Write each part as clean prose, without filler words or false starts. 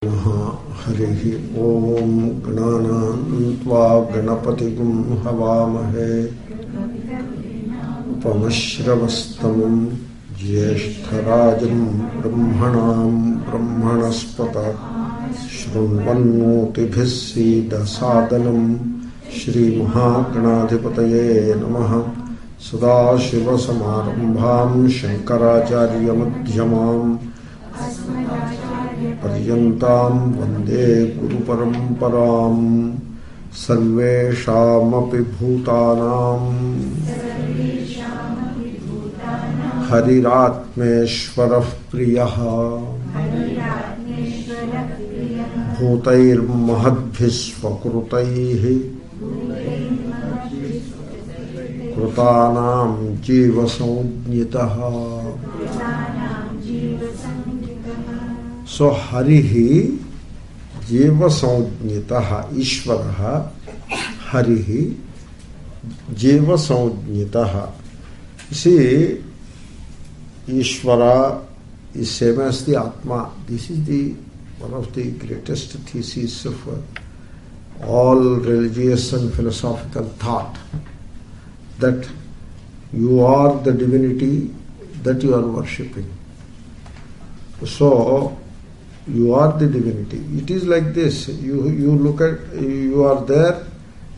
हरिः ओं गणानां त्वा गणपतिगुं हवामहे उपमश्रवस्तमं ज्येष्ठराजं ब्रह्मणां ब्रह्मणस्पत शृण्वन्नोतिभिः सीदसादनं श्रीमहागणाधिपतये नमः। सदाशिवसमारम्भां शङ्कराचार्यमध्यमाम् पर्यन्तां वन्दे गुरुपरम्परां। सर्वेषामपि भूतानां हरिरात्मेश्वरः प्रियः भूतैर्महद्भिः स्वकृतैः कृतानां जीवसंज्ञितः। सो हरिः जीवसंज्ञितः ईश्वरः हरिः जीवसंज्ञितः। See, Ishvara is same as the Atma. This is one of the greatest theses of all religious and philosophical thought, that you are the divinity that you are worshipping. So you are the divinity. It is like this. You look at, you are there,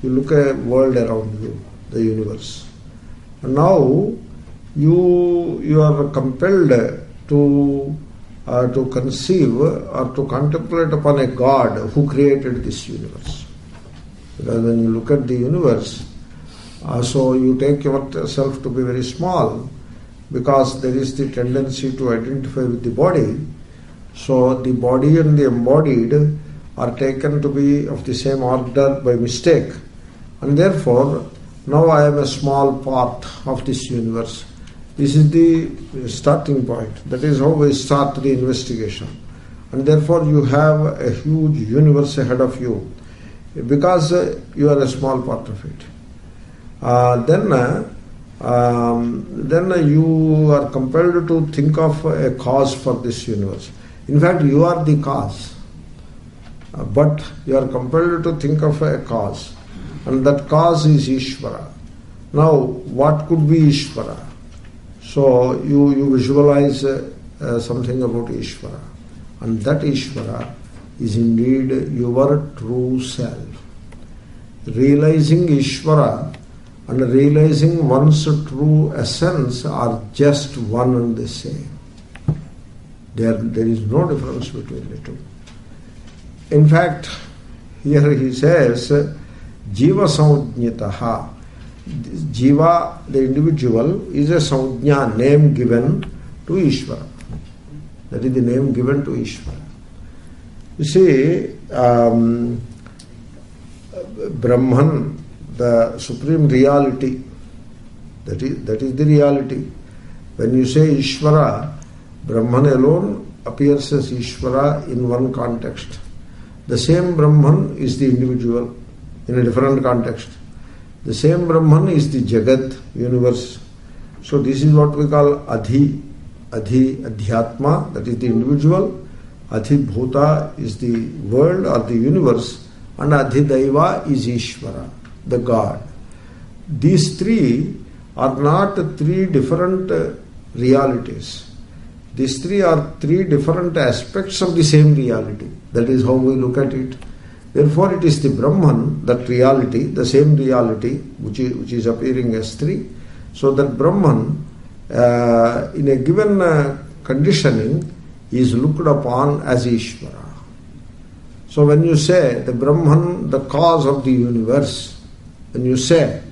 you look at the world around you, the universe. And now you are compelled to conceive or to contemplate upon a God who created this universe. Because when you look at the universe, so you take yourself to be very small, because there is the tendency to identify with the body. So the body and the embodied are taken to be of the same order by mistake, and therefore now I am a small part of this universe. This is the starting point. That is how we start the investigation. And therefore you have a huge universe ahead of you, because you are a small part of it. Then you are compelled to think of a cause for this universe. In fact, you are the cause, but you are compelled to think of a cause, and that cause is Ishvara. Now, what could be Ishvara? So you visualize something about Ishvara, and that Ishvara is indeed your true self. Realizing Ishvara and realizing one's true essence are just one and the same. There is no difference between the two. In fact, here he says, Jiva Saujñitaha. Jiva, the individual, is a Saujña, name given to Ishvara. That is the name given to Ishvara. You see, Brahman, the supreme reality, that is the reality. When you say Ishvara, Brahman alone appears as Ishvara in one context. The same Brahman is the individual in a different context. The same Brahman is the Jagat, universe. So this is what we call Adhyatma, that is the individual. Adhibhuta is the world or the universe, and Adhidaiva is Ishvara, the God. These three are not three different realities. These three are three different aspects of the same reality. That is how we look at it. Therefore, it is the Brahman, that reality, the same reality, which is appearing as three. So that Brahman, in a given conditioning, is looked upon as Ishvara. So when you say the Brahman, the cause of the universe, when you say,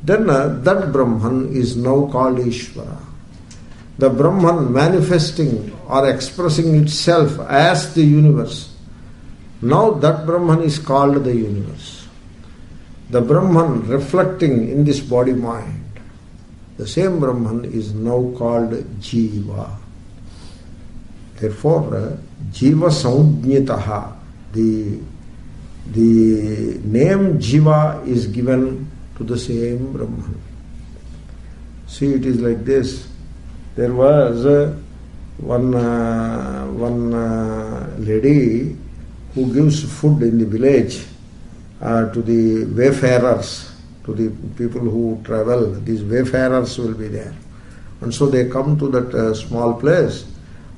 then that Brahman is now called Ishvara. The Brahman manifesting or expressing itself as the universe, now that Brahman is called the universe. The Brahman reflecting in this body mind, the same Brahman is now called Jiva. Therefore, Jiva Saujñitaha, the name Jiva is given to the same Brahman. See, it is like this. There was one lady who gives food in the village to the wayfarers, to the people who travel. These wayfarers will be there. And so they come to that small place,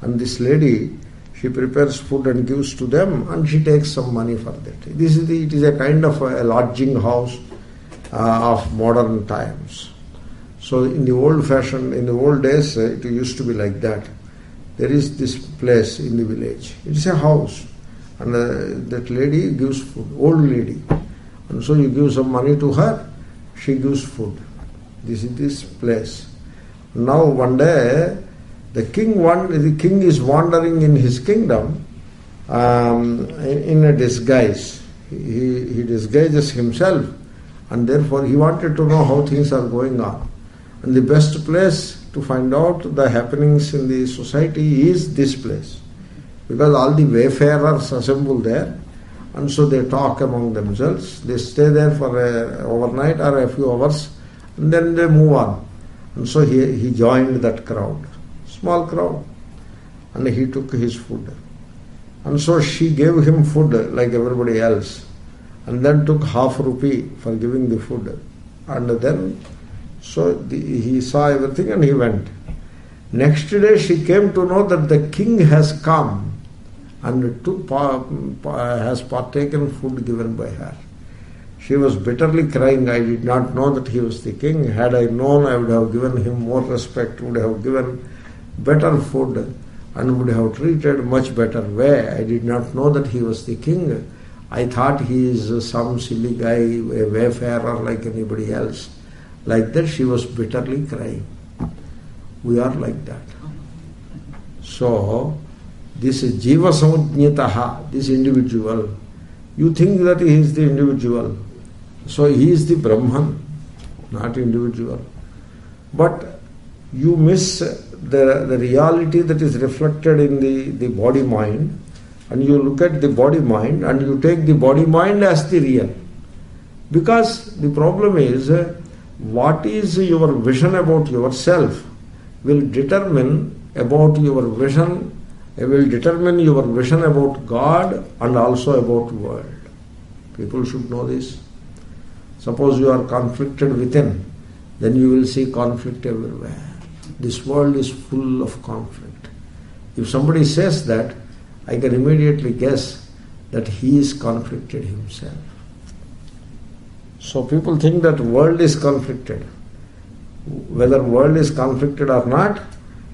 and this lady, she prepares food and gives to them, and she takes some money for that. It is a kind of a lodging house of modern times. So in the old days, it used to be like that. There is this place in the village. It is a house, and that lady gives food, old lady. And so you give some money to her, she gives food. This is this place. Now one day, the king is wandering in his kingdom in a disguise. He disguises himself, and therefore he wanted to know how things are going on. And the best place to find out the happenings in the society is this place, because all the wayfarers assemble there, and so they talk among themselves. They stay there for overnight or a few hours, and then they move on. And so he joined that crowd, small crowd, and he took his food. And so she gave him food like everybody else, and then took half rupee for giving the food. And then he saw everything and he went. Next day she came to know that the king has come and has partaken food given by her. She was bitterly crying, I did not know that he was the king. Had I known, I would have given him more respect, would have given better food, and would have treated much better way. I did not know that he was the king. I thought he is some silly guy, a wayfarer like anybody else. Like that she was bitterly crying. We are like that. So, this jiva samujñitaha, this individual, you think that he is the individual. So he is the Brahman, not individual. But you miss the reality that is reflected in the body-mind, and you look at the body-mind and you take the body-mind as the real. Because the problem is, what is your vision about yourself will determine your vision about God and also about world. People should know this. Suppose you are conflicted within, then you will see conflict everywhere. This world is full of conflict. If somebody says that, I can immediately guess that he is conflicted himself. So people think that world is conflicted. Whether world is conflicted or not,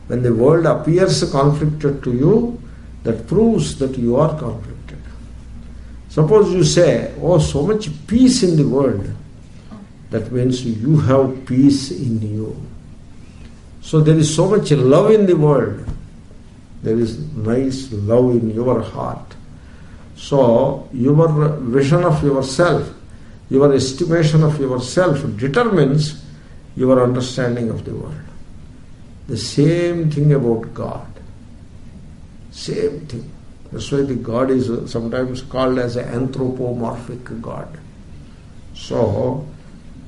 when the world appears conflicted to you, that proves that you are conflicted. Suppose you say, oh, so much peace in the world. That means you have peace in you. So there is so much love in the world. There is nice love in your heart. So your vision of yourself, your estimation of yourself determines your understanding of the world. The same thing about God. Same thing. That's why the God is sometimes called as an anthropomorphic God. So,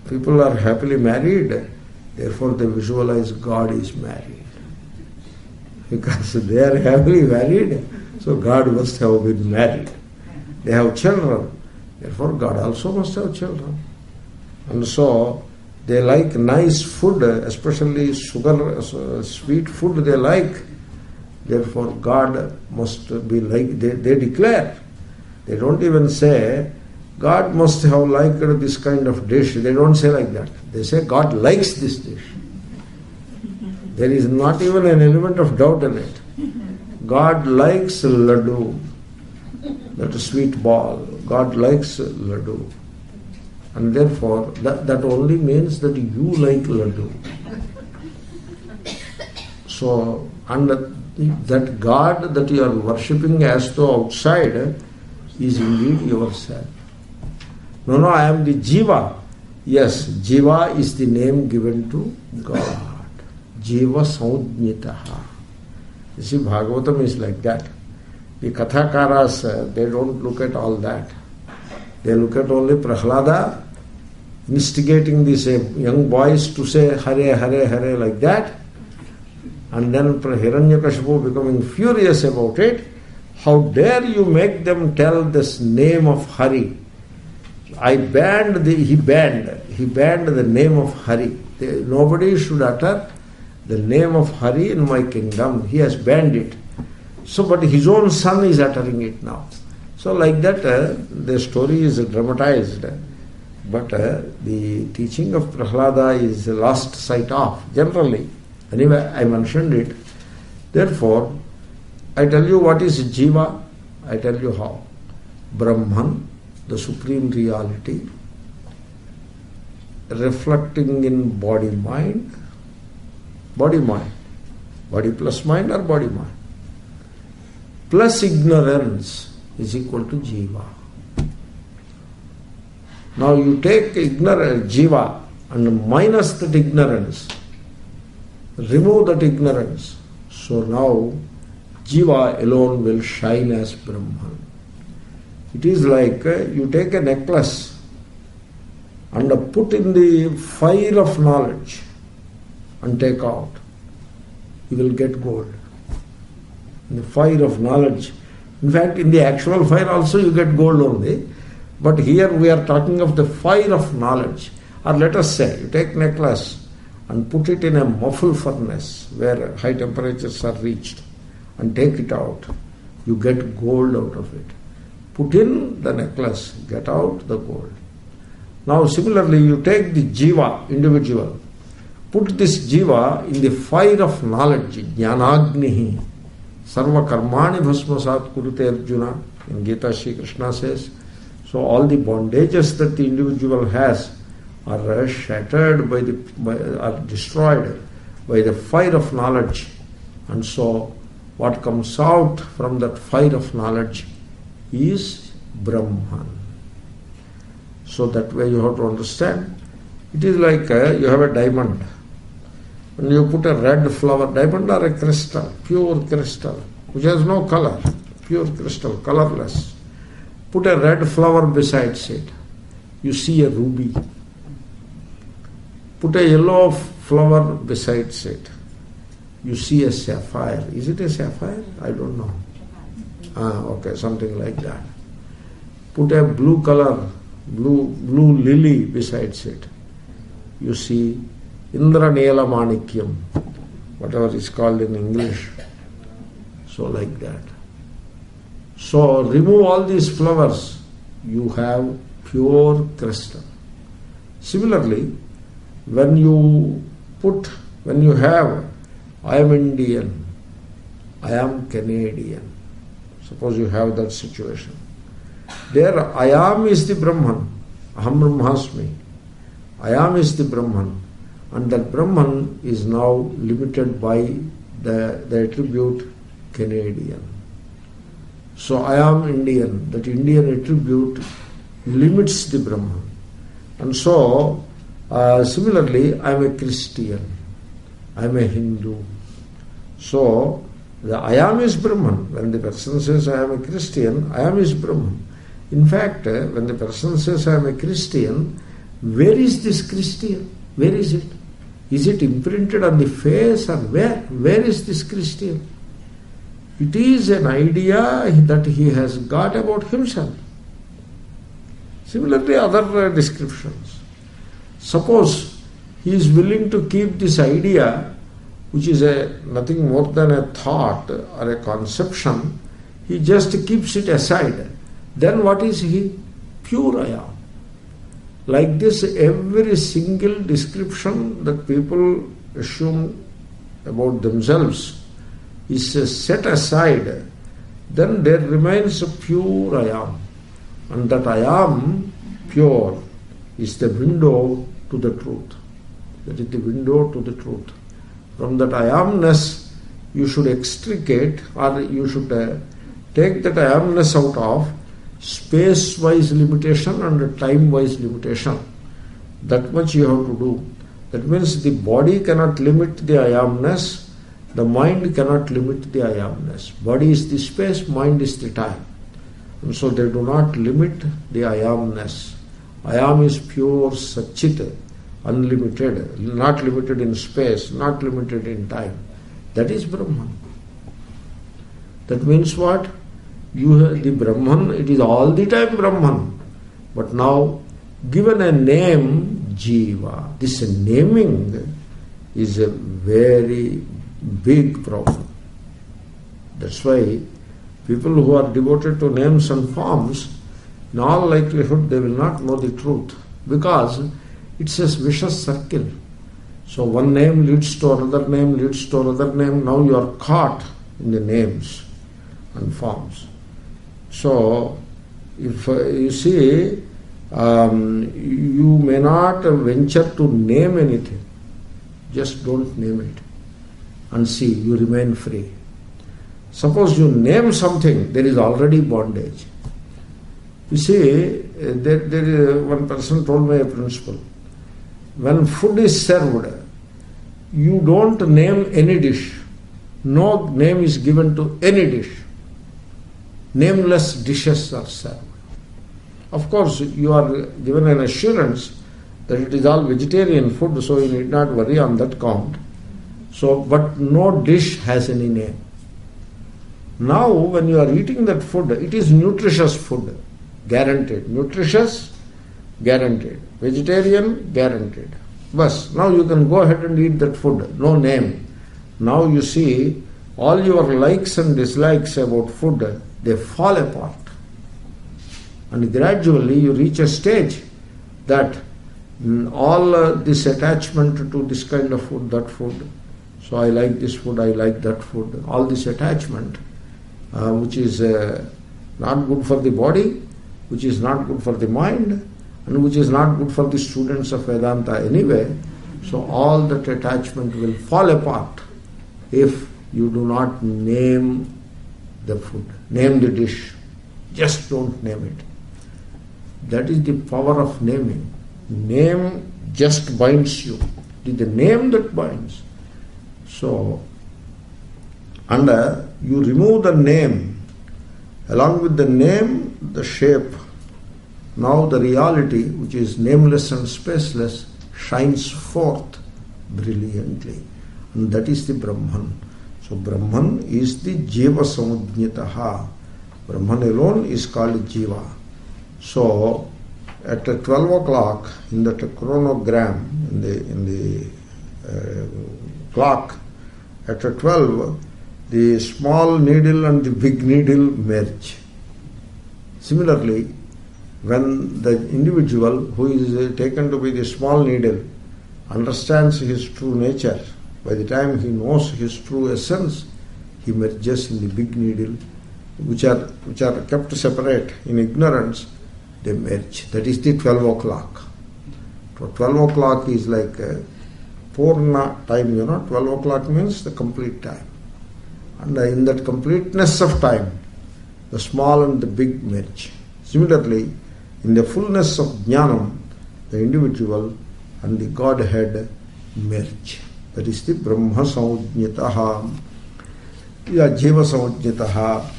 people are happily married, therefore they visualize God is married. Because they are happily married, so God must have been married. They have children, therefore God also must have children. And so, they like nice food, especially sugar, sweet food they like. Therefore, God must be like, they declare. They don't even say, God must have liked this kind of dish. They don't say like that. They say, God likes this dish. There is not even an element of doubt in it. God likes laddu, that sweet ball. God likes laddu. And therefore, that only means that you like laddu. So, and that God that you are worshipping as though outside is indeed yourself. No, I am the Jiva. Yes, Jiva is the name given to God. Jiva Saudnyitaha. You see, Bhagavatam is like that. The Kathakaras, they don't look at all that. They look at only Prahlada instigating these young boys to say Hare, Hare, Hare like that. And then Hiranyakashipu becoming furious about it. How dare you make them tell this name of Hari? He banned the name of Hari. Nobody should utter the name of Hari in my kingdom. He has banned it. So, but his own son is uttering it now. So like that, the story is dramatized. But the teaching of Prahlada is lost sight of, generally. Anyway, I mentioned it. Therefore, I tell you what is Jiva, I tell you how. Brahman, the supreme reality, reflecting in body-mind, body-mind, body plus mind or body-mind, plus ignorance is equal to Jiva. Now you take ignorance, Jiva, and minus that ignorance, remove that ignorance. So now Jiva alone will shine as Brahman. It is like you take a necklace and put in the fire of knowledge and take out. You will get gold. In the fire of knowledge. In fact, in the actual fire also you get gold only. But here we are talking of the fire of knowledge. Or let us say, you take necklace and put it in a muffle furnace where high temperatures are reached and take it out. You get gold out of it. Put in the necklace, get out the gold. Now similarly, you take the Jiva, individual, put this Jiva in the fire of knowledge, Jnanagnihi, Sarva Karmani Bhasmasat Kurute Arjuna, in Gita Shri Krishna says. So all the bondages that the individual has are shattered are destroyed by the fire of knowledge. And so what comes out from that fire of knowledge is Brahman. So that way you have to understand. It is like you have a diamond. When you put a red flower, diamond or a crystal, pure crystal, which has no color, pure crystal, colorless. Put a red flower besides it, you see a ruby. Put a yellow flower besides it, you see a sapphire. Is it a sapphire? I don't know. Okay, something like that. Put a blue color, blue lily besides it, you see Indranela Manikyam, whatever is called in English. So like that. So remove all these flowers, you have pure crystal. Similarly, when you have, I am Indian, I am Canadian. Suppose you have that situation. There I am is the Brahman, Aham Brahmasmi. I am is the Brahman, and that Brahman is now limited by the attribute Canadian. So I am Indian, that Indian attribute limits the Brahman. And so similarly I am a Christian, I am a Hindu. So the I am is Brahman. When the person says I am a Christian, I am is Brahman. In fact, when the person says I am a Christian, where is this Christian? Where is it? Is it imprinted on the face or where? Where is this Christian? It is an idea that he has got about himself. Similarly, other descriptions. Suppose he is willing to keep this idea, which is nothing more than a thought or a conception, he just keeps it aside. Then what is he? Pure I am. Like this, every single description that people assume about themselves is set aside, then there remains a pure I am. And that I am pure is the window to the truth. That is the window to the truth. From that I amness, you should extricate, or you should take that I amness out of space-wise limitation and time-wise limitation. That much you have to do. That means the body cannot limit the I amness, the mind cannot limit the I amness. Body is the space, mind is the time. And so they do not limit the I amness. I am is pure Satchit, unlimited, not limited in space, not limited in time. That is Brahman. That means what? The Brahman, it is all the time Brahman. But now, given a name, Jiva, this naming is a very big problem. That's why people who are devoted to names and forms, in all likelihood they will not know the truth, because it's a vicious circle. So one name leads to another name, leads to another name. Now you are caught in the names and forms. So if you see, you may not venture to name anything. Just don't name it and see, you remain free. Suppose you name something, there is already bondage. You see, one person told me a principle. When food is served, you don't name any dish. No name is given to any dish. Nameless dishes are served. Of course, you are given an assurance that it is all vegetarian food, so you need not worry on that count. So, but no dish has any name. Now, when you are eating that food, it is nutritious food, guaranteed. Nutritious, guaranteed. Vegetarian, guaranteed. Bas, now you can go ahead and eat that food, no name. Now you see, all your likes and dislikes about food, they fall apart. And gradually you reach a stage that all this attachment to this kind of food, that food, so I like this food, I like that food, all this attachment, which is not good for the body, which is not good for the mind, and which is not good for the students of Vedanta anyway. So all that attachment will fall apart if you do not name the food, name the dish. Just don't name it. That is the power of naming. Name just binds you. It is the name that binds. So, and you remove the name. Along with the name, the shape. Now the reality, which is nameless and spaceless, shines forth brilliantly. And that is the Brahman. So Brahman is the Jiva Samudnyataha. Brahman alone is called Jiva. So at 12 o'clock in the chronogram, in the clock, at 12, the small needle and the big needle merge. Similarly, when the individual who is taken to be the small needle understands his true nature, by the time he knows his true essence, he merges in the big needle, which are kept separate in ignorance. They merge. That is the 12 o'clock. So 12 o'clock is like Purna time, 12 o'clock means the complete time. And in that completeness of time, the small and the big merge. Similarly, in the fullness of Jnanam, the individual and the Godhead merge. That is the Brahma Samudnyataha, Jiva Samudnyataha.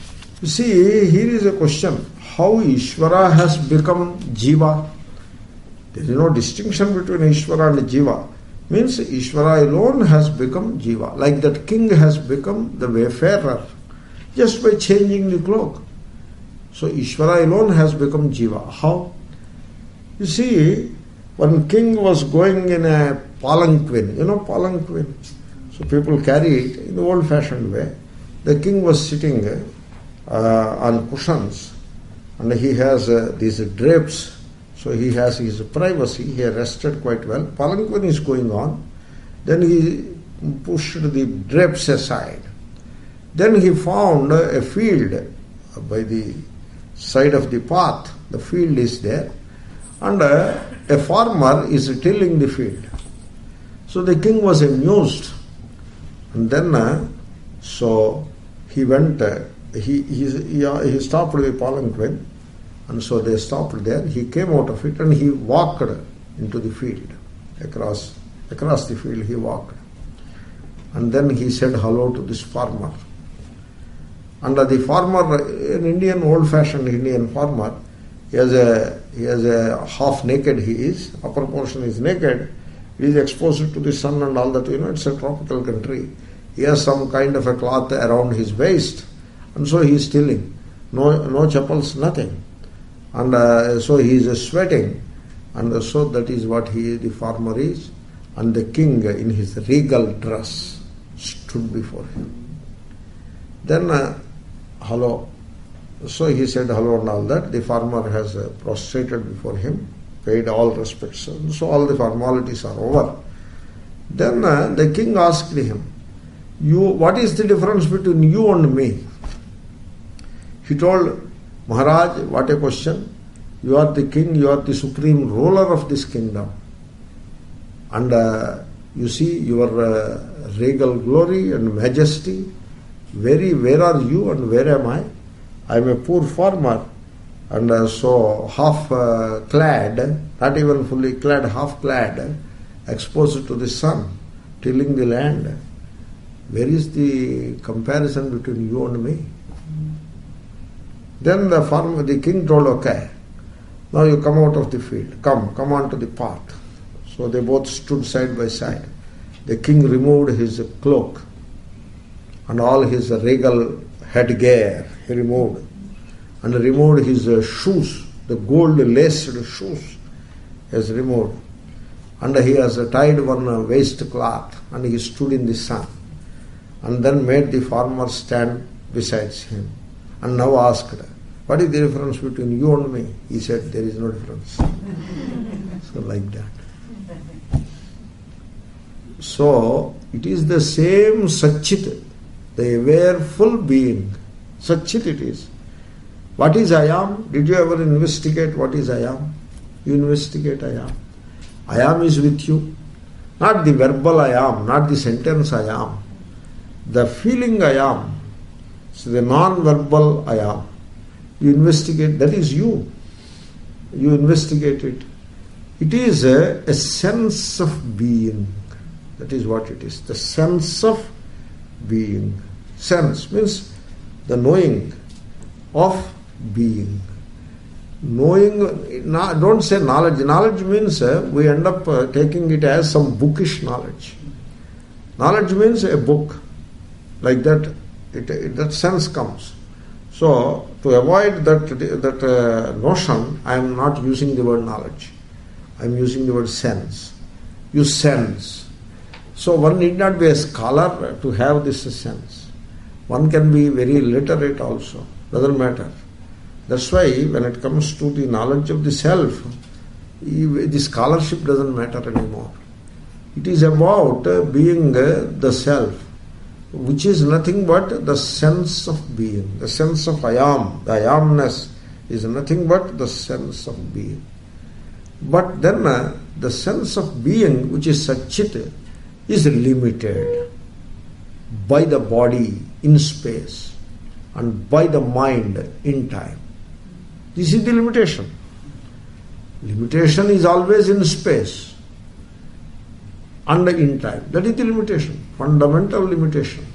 You see, here is a question. How Ishvara has become Jiva? There is no distinction between Ishvara and Jiva. Means Ishvara alone has become Jiva. Like that king has become the wayfarer just by changing the cloak. So Ishvara alone has become Jiva. How? You see, one king was going in a palanquin. Palanquin? So people carry it in the old-fashioned way. The king was sitting on cushions, and he has these drapes, so he has his privacy. He rested quite well. Palanquin is going on. Then he pushed the drapes aside. Then he found a field by the side of the path. The field is there, and a farmer is tilling the field. So the king was amused, and then so he went. He stopped the palanquin, and so they stopped there. He came out of it and he walked into the field. Across the field he walked. And then he said hello to this farmer. And the farmer, an Indian, old-fashioned Indian farmer, he has a half naked he is, upper portion is naked, he is exposed to the sun and all that, it's a tropical country. He has some kind of a cloth around his waist, and so he is tilling. no chappals, nothing. And so he is sweating, and so that is what the farmer is. And the king in his regal dress stood before him. Then, hello. So he said hello and all that. The farmer has prostrated before him, paid all respects. So all the formalities are over. Then the king asked him, what is the difference between you and me? He told, Maharaj, what a question. You are the king, you are the supreme ruler of this kingdom. And you see your regal glory and majesty. Where are you and where am I? I am a poor farmer, and so half clad, not even fully clad, half clad, exposed to the sun, tilling the land. Where is the comparison between you and me? Then the king told, okay, now you come out of the field, come on to the path. So they both stood side by side. The king removed his cloak and all his regal headgear he removed, and removed his shoes, the gold laced shoes has removed, and he has tied one waist cloth, and he stood in the sun, and then made the farmer stand beside him, and now asked, what is the difference between you and me? He said, there is no difference. So like that. So it is the same Satchit, the awareful being. Satchit it is. What is I am? Did you ever investigate what is I am? You investigate I am. I am is with you. Not the verbal I am, not the sentence I am. The feeling I am. So the non-verbal I am. You investigate, that is you. You investigate it. It is a sense of being. That is what it is. The sense of being. Sense means the knowing of being. Knowing, don't say knowledge. Knowledge means we end up taking it as some bookish knowledge. Knowledge means a book. Like that, that sense comes. So, to avoid that notion, I am not using the word knowledge. I am using the word sense. You sense. So, one need not be a scholar to have this sense. One can be very literate also. Doesn't matter. That's why when it comes to the knowledge of the self, the scholarship doesn't matter anymore. It is about being the self, which is nothing but the sense of being, the sense of I am. The I amness is nothing but the sense of being. But then the sense of being, which is Satchit, is limited by the body in space and by the mind in time. This is the limitation. Limitation is always in space and in time. That is the limitation, fundamental limitation.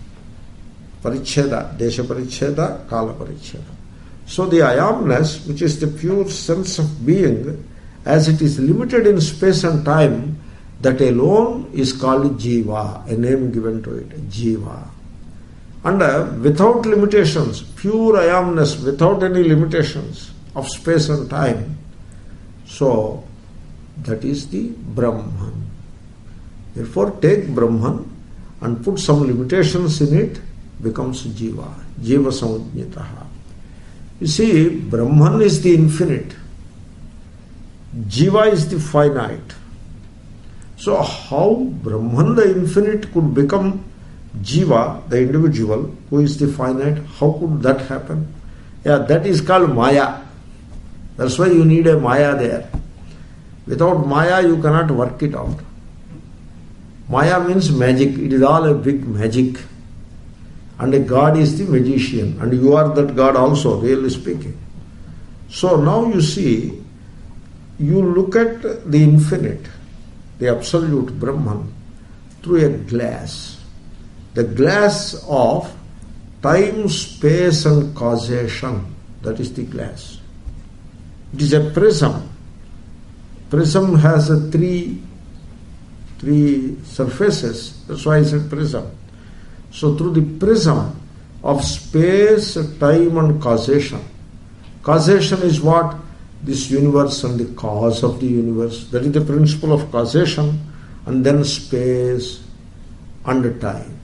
Paricheda, Desha Paricheda, Kala Paricheda. So the I amness, which is the pure sense of being, as it is limited in space and time, that alone is called Jiva, a name given to it, Jiva. And without limitations, pure I amness, without any limitations of space and time, so that is the Brahman. Therefore, take Brahman and put some limitations in it, becomes Jiva, Jiva Samujnitaha. You see, Brahman is the infinite, Jiva is the finite. So how Brahman, the infinite, could become Jiva, the individual, who is the finite? How could that happen? Yeah, that is called Maya. That's why you need a Maya there. Without Maya, you cannot work it out. Maya means magic. It is all a big magic. And a God is the magician. And you are that God also, really speaking. So now you see, you look at the infinite, the absolute Brahman, through a glass. The glass of time, space and causation. That is the glass. It is a prism. Prism has three surfaces. That's why I said prism. So through the prism of space, time and causation. Causation is what? This universe and the cause of the universe. That is the principle of causation, and then space and time.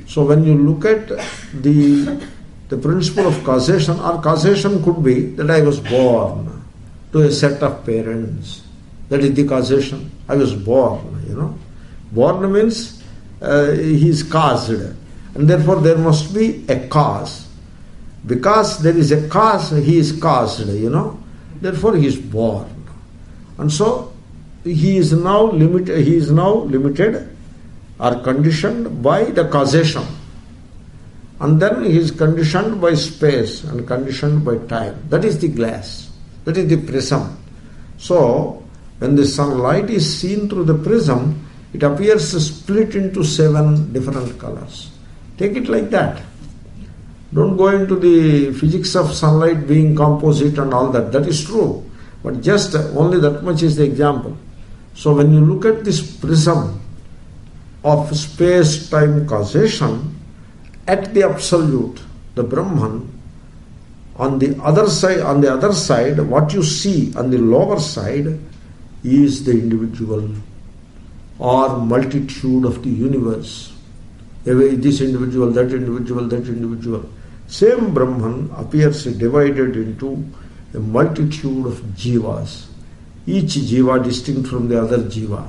So when you look at the principle of causation, or causation could be that I was born to a set of parents. That is the causation. I was born, Born means he is caused. And therefore there must be a cause. Because there is a cause, he is caused, Therefore he is born. And so he is now limited or conditioned by the causation. And then he is conditioned by space and conditioned by time. That is the glass. That is the prism. So when the sunlight is seen through the prism, it appears split into 7 different colors. Take it like that. Don't go into the physics of sunlight being composite and all that. That is true. But just only that much is the example. So when you look at this prism of space-time causation, at the absolute, the Brahman, on the other side, what you see on the lower side is the individual or multitude of the universe. This individual, that individual, that individual. Same Brahman appears divided into a multitude of jivas. Each jiva distinct from the other jiva.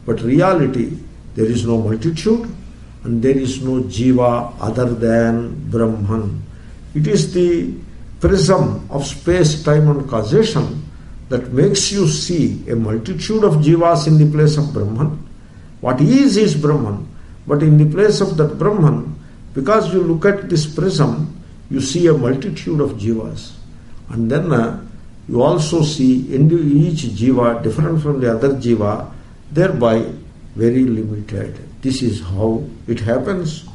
But reality, there is no multitude and there is no jiva other than Brahman. It is the prism of space, time and causation that makes you see a multitude of jivas in the place of Brahman. What is Brahman. But in the place of that Brahman, because you look at this prism, you see a multitude of jivas. And then you also see each jiva different from the other jiva, thereby very limited. This is how it happens.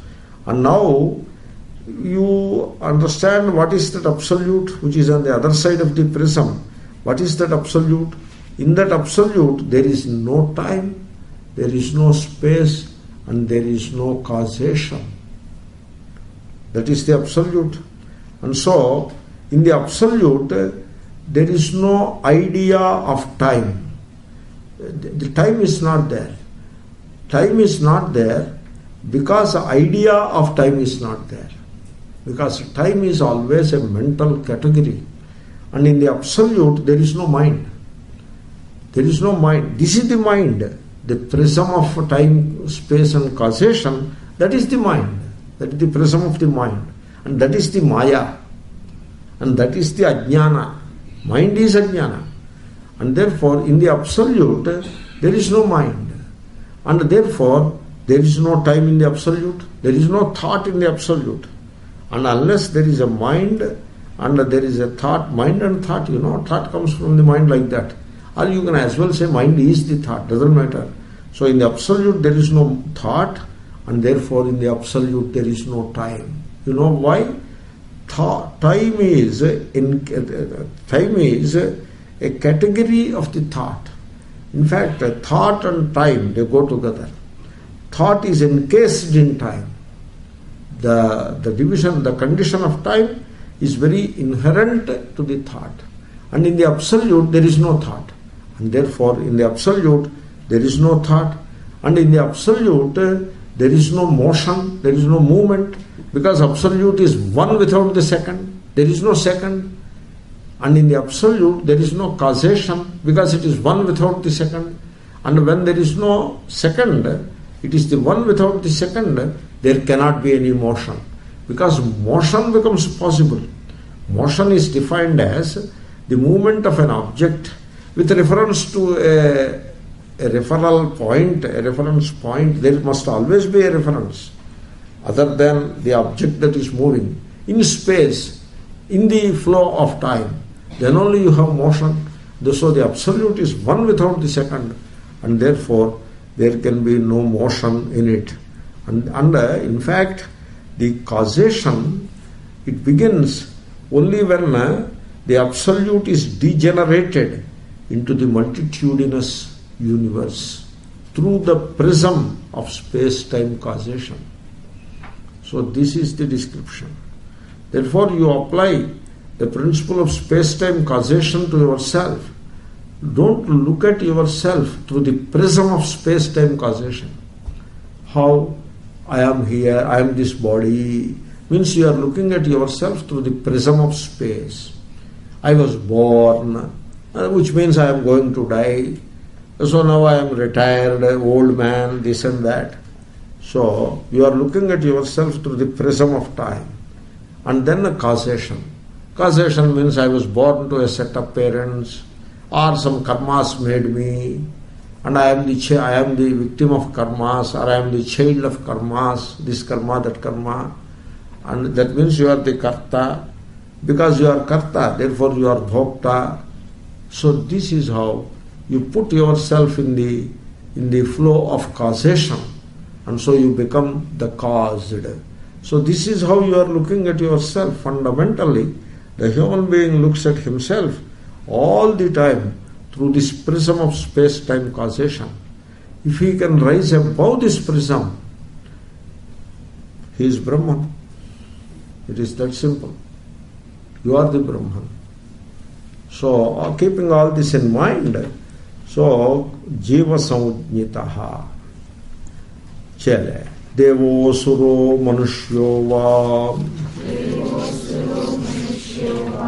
And now you understand what is that absolute which is on the other side of the prism. What is that absolute? In that absolute, there is no time, there is no space, and there is no causation. That is the absolute. And so, in the absolute, there is no idea of time. The time is not there. Time is not there because the idea of time is not there. Because time is always a mental category. And in the absolute, there is no mind. There is no mind. This is the mind. The prism of time, space and causation, that is the mind. That is the prism of the mind. And that is the maya. And that is the ajnana. Mind is ajnana. And therefore, in the absolute, there is no mind. And therefore, there is no time in the absolute. There is no thought in the absolute. And unless there is a mind and there is a thought, mind and thought, thought comes from the mind like that. Or you can as well say mind is the thought, doesn't matter. So in the absolute there is no thought, and therefore in the absolute there is no time. You know why? Time is a category of the thought. In fact, thought and time, they go together. Thought is encased in time. The division, the condition of time is very inherent to the thought. And in the absolute, there is no thought. And therefore, in the absolute, there is no thought. And in the absolute, there is no motion, there is no movement, because absolute is one without the second. There is no second. And in the absolute, there is no causation, because it is one without the second. And when there is no second, it is the one without the second, there cannot be any motion. Because motion becomes possible. Motion is defined as the movement of an object with reference to a referral point, a reference point. There must always be a reference other than the object that is moving in space, in the flow of time. Then only you have motion. So the absolute is one without the second, and therefore there can be no motion in it. And in fact, the causation, it begins only when the absolute is degenerated into the multitudinous universe through the prism of space-time causation. So this is the description. Therefore you apply the principle of space-time causation to yourself. Don't look at yourself through the prism of space-time causation. How I am here, I am this body, means you are looking at yourself through the prism of space. I was born, which means I am going to die. So now I am retired, old man, this and that. So you are looking at yourself through the prism of time. And then a causation. Causation means I was born to a set of parents, or some karmas made me, and I am the victim of karmas, or I am the child of karmas, this karma, that karma. And that means you are the karta. Because you are karta, therefore you are bhokta. So this is how you put yourself in the flow of causation, and so you become the caused. So this is how you are looking at yourself. Fundamentally, the human being looks at himself all the time through this prism of space-time causation. If he can rise above this prism, he is Brahman. It is that simple. You are the Brahman. So, keeping all this in mind, so jiva samujnitaha chale devo suro manushyo va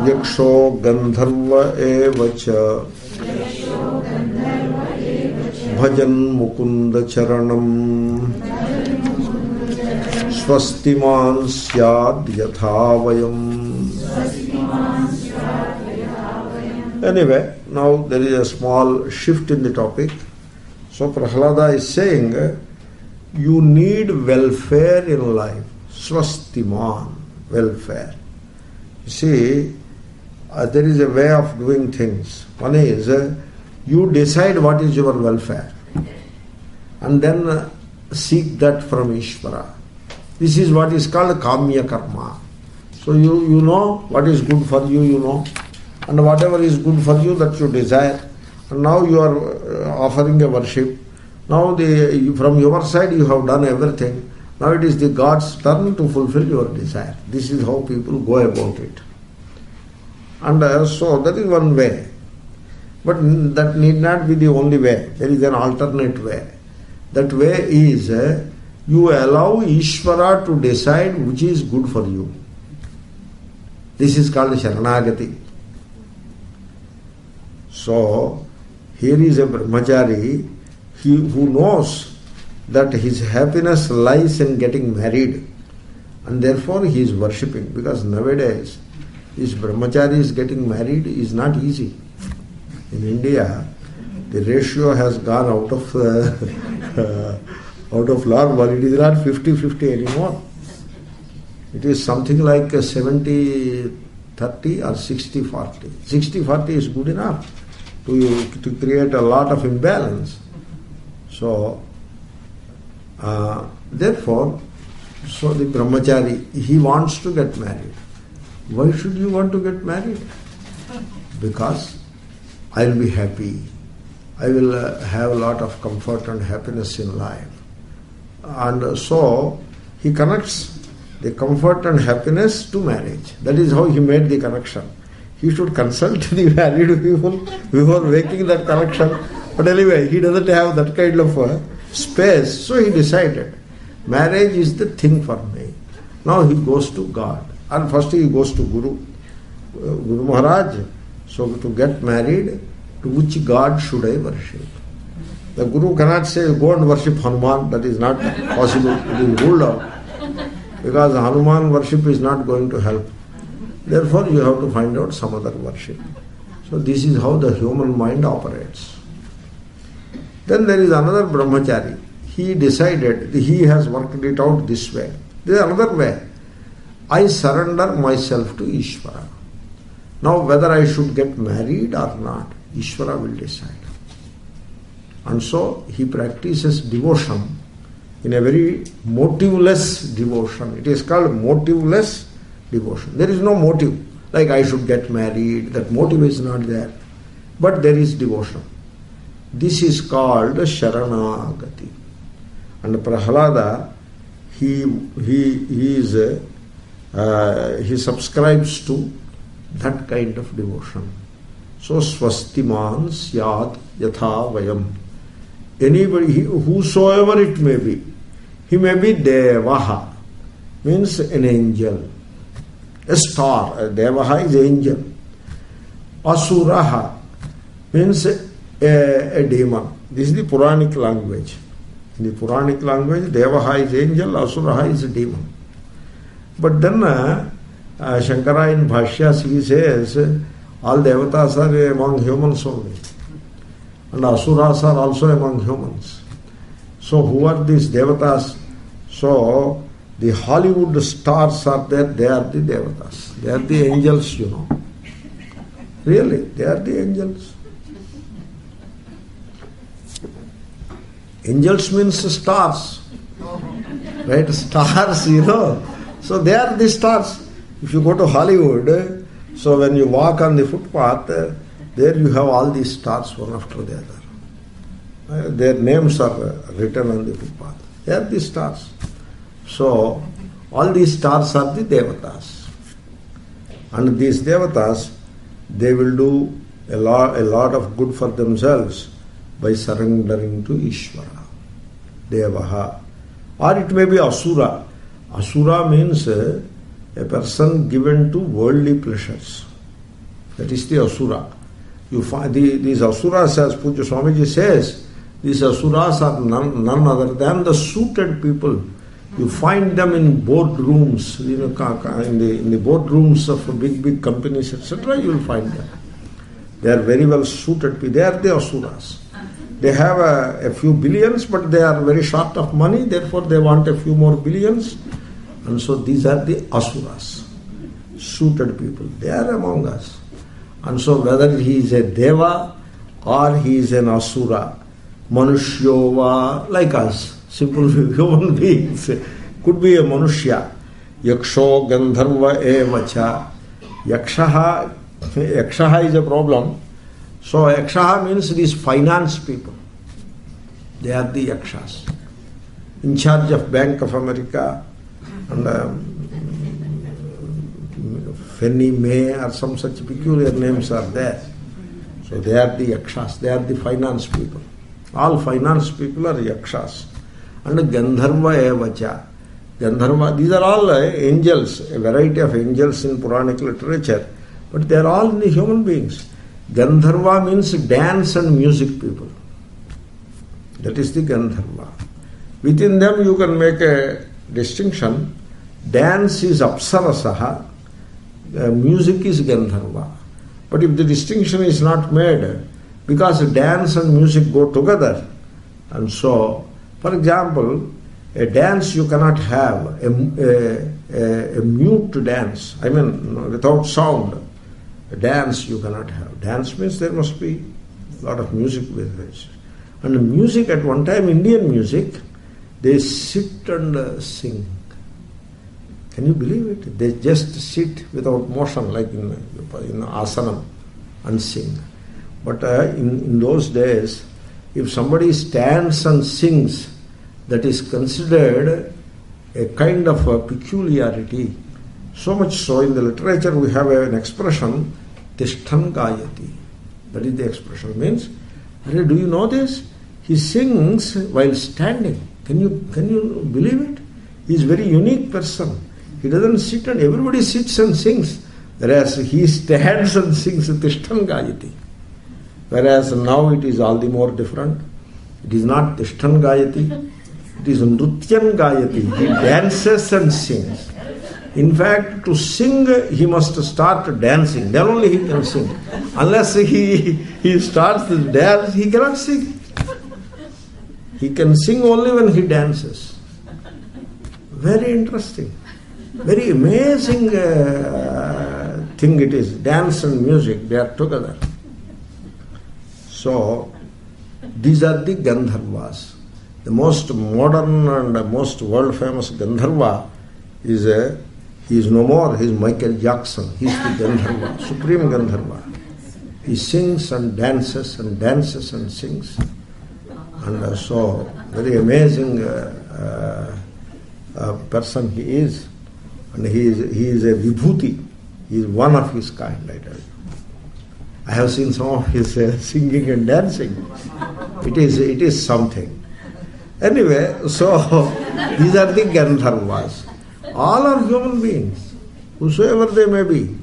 yaksho gandharva evacha bhajan mukunda charanam swastiman syad yatha vayam. Anyway, now there is a small shift in the topic. So Prahlada is saying, you need welfare in life. Swastiman, welfare. You see, there is a way of doing things. One is, you decide what is your welfare, and then seek that from Ishvara. This is what is called kamya karma. So you know what is good for you, you know. And whatever is good for you, that you desire. And now you are offering a worship. Now from your side you have done everything. Now it is the God's turn to fulfill your desire. This is how people go about it. And so that is one way. But that need not be the only way. There is an alternate way. That way is you allow Ishvara to decide which is good for you. This is called Sharanagati. So, here is a brahmachari who knows that his happiness lies in getting married, and therefore he is worshipping. Because nowadays, this brahmachari is getting married is not easy. In India, the ratio has gone out of normal. It is not 50-50 anymore. It is something like 70-30 or 60-40. 60-40 is good enough to create a lot of imbalance. So, therefore, so the brahmachari, he wants to get married. Why should you want to get married? Because I will be happy. I will have a lot of comfort and happiness in life. And so, he connects the comfort and happiness to marriage. That is how he made the connection. He should consult the married people before making that connection. But anyway, he doesn't have that kind of space. So he decided, marriage is the thing for me. Now he goes to God. And first he goes to Guru. Guru Maharaj, so to get married, to which God should I worship? The Guru cannot say, go and worship Hanuman. That is not possible. It is ruled out. Because Hanuman worship is not going to help. Therefore, you have to find out some other worship. So this is how the human mind operates. Then there is another brahmachari. He decided, he has worked it out this way. There is another way. I surrender myself to Ishvara. Now whether I should get married or not, Ishvara will decide. And so he practices devotion in a very motiveless devotion. It is called motiveless devotion. There is no motive, like I should get married, that motive is not there. But there is devotion. This is called Sharanagati. And Prahlada, he subscribes to that kind of devotion. So swastiman syat yatha vayam. Anybody, whosoever it may be, he may be devaha, means an angel, a star. Devaha is angel. Asuraha means a demon. This is the Puranic language. In the Puranic language, Devaha is angel, Asuraha is a demon. But then Shankara in Bhashya, he says all devatas are among humans only, and asuras are also among humans. So who are these devatas? So the Hollywood stars are there, they are the devatas. They are the angels, you know. Really, they are the angels. Angels means stars. Right? Stars, you know. So they are the stars. If you go to Hollywood, so when you walk on the footpath, there you have all these stars one after the other. Their names are written on the footpath. They are the stars. So all these stars are the devatas. And these devatas, they will do a lot of good for themselves by surrendering to Ishvara, Devaha. Or it may be Asura. Asura means a person given to worldly pleasures. That is the Asura. You find these Asuras, as Pujya Swamiji says, these Asuras are none other than the suited people. You find them in boardrooms, you know, in the boardrooms of big companies, etc. You will find them. They are very well suited people. They are the Asuras. They have a few billions, but they are very short of money, therefore they want a few more billions. And so these are the Asuras, suited people. They are among us. And so whether he is a Deva or he is an Asura, Manushya, like us, simple human beings, could be a Manushya. Yaksho Gandharva Evacha. Yakshaha is a problem. So Yakshaha means these finance people. They are the Yakshas. In charge of Bank of America and Fannie Mae or some such peculiar names are there. So they are the Yakshas. They are the finance people. All finance people are Yakshas. And Gandharva Evacha. Gandharva, these are all angels, a variety of angels in Puranic literature, but they are all the human beings. Gandharva means dance and music people. That is the Gandharva. Within them you can make a distinction. Dance is Apsarasaha, music is Gandharva. But if the distinction is not made, because dance and music go together, and so, for example, a dance you cannot have, a mute dance, I mean without sound. A dance you cannot have. Dance means there must be a lot of music with it. And music at one time, Indian music, they sit and sing. Can you believe it? They just sit without motion, like in asanam, and sing. But in those days, if somebody stands and sings, that is considered a kind of a peculiarity. So much so, in the literature we have an expression, Tishtan Gayati. That is the expression. Means, do you know this? He sings while standing. Can you believe it? He is a very unique person. He doesn't sit and everybody sits and sings. Whereas he stands and sings Tishtan Gayati. Whereas now it is all the more different. It is not Tishtan Gayati. It is Nrutyan Gayati. He dances and sings. In fact, to sing, he must start dancing. Then only he can sing. Unless he starts to dance, he cannot sing. He can sing only when he dances. Very interesting. Very amazing thing it is. Dance and music, they are together. So, these are the Gandharvas. The most modern and most world famous Gandharva is he is no more. He is Michael Jackson. He is the Gandharva, supreme Gandharva. He sings and dances and sings. And so, very amazing person he is. And he is a vibhuti. He is one of his kind, I tell you. I have seen some of his singing and dancing. It is something. Anyway, so these are the Gandharvas. All are human beings, whosoever they may be.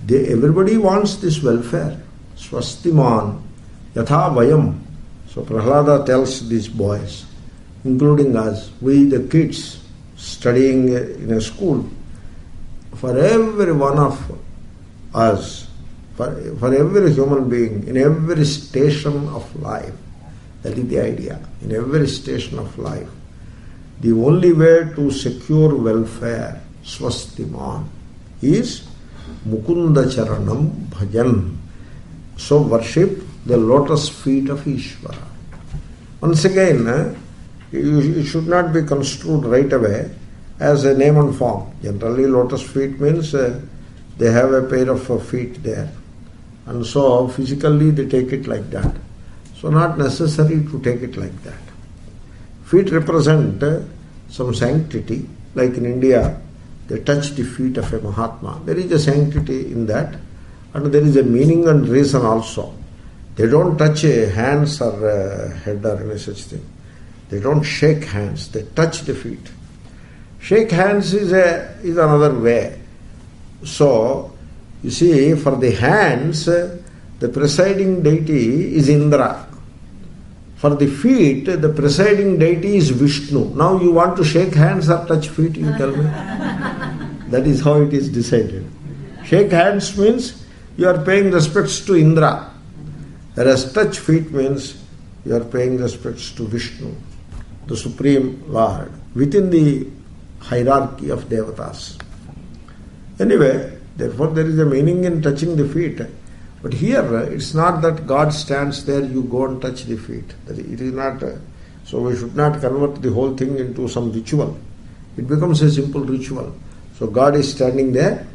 Everybody wants this welfare. Swastiman, yatha vayam. So Prahlada tells these boys, including us, we the kids studying in a school, for every one of us, for every human being, in every station of life, that is the idea, in every station of life, the only way to secure welfare, swastiman, is Mukunda Charanam Bhajan. So worship the lotus feet of Ishvara. Once again, it should not be construed right away as a name and form. Generally, lotus feet means they have a pair of feet there. And so physically they take it like that. So not necessary to take it like that. Feet represent some sanctity. Like in India, they touch the feet of a Mahatma. There is a sanctity in that, and there is a meaning and reason also. They don't touch hands or head or any such thing. They don't shake hands, they touch the feet. Shake hands is another way. So, you see, for the hands, the presiding deity is Indra. For the feet, the presiding deity is Vishnu. Now you want to shake hands or touch feet, you tell me? That is how it is decided. Shake hands means you are paying respects to Indra. Whereas touch feet means you are paying respects to Vishnu, the Supreme Lord, within the hierarchy of Devatas. Anyway, therefore there is a meaning in touching the feet. But here, it's not that God stands there, you go and touch the feet. It is not. So we should not convert the whole thing into some ritual. It becomes a simple ritual. So God is standing there,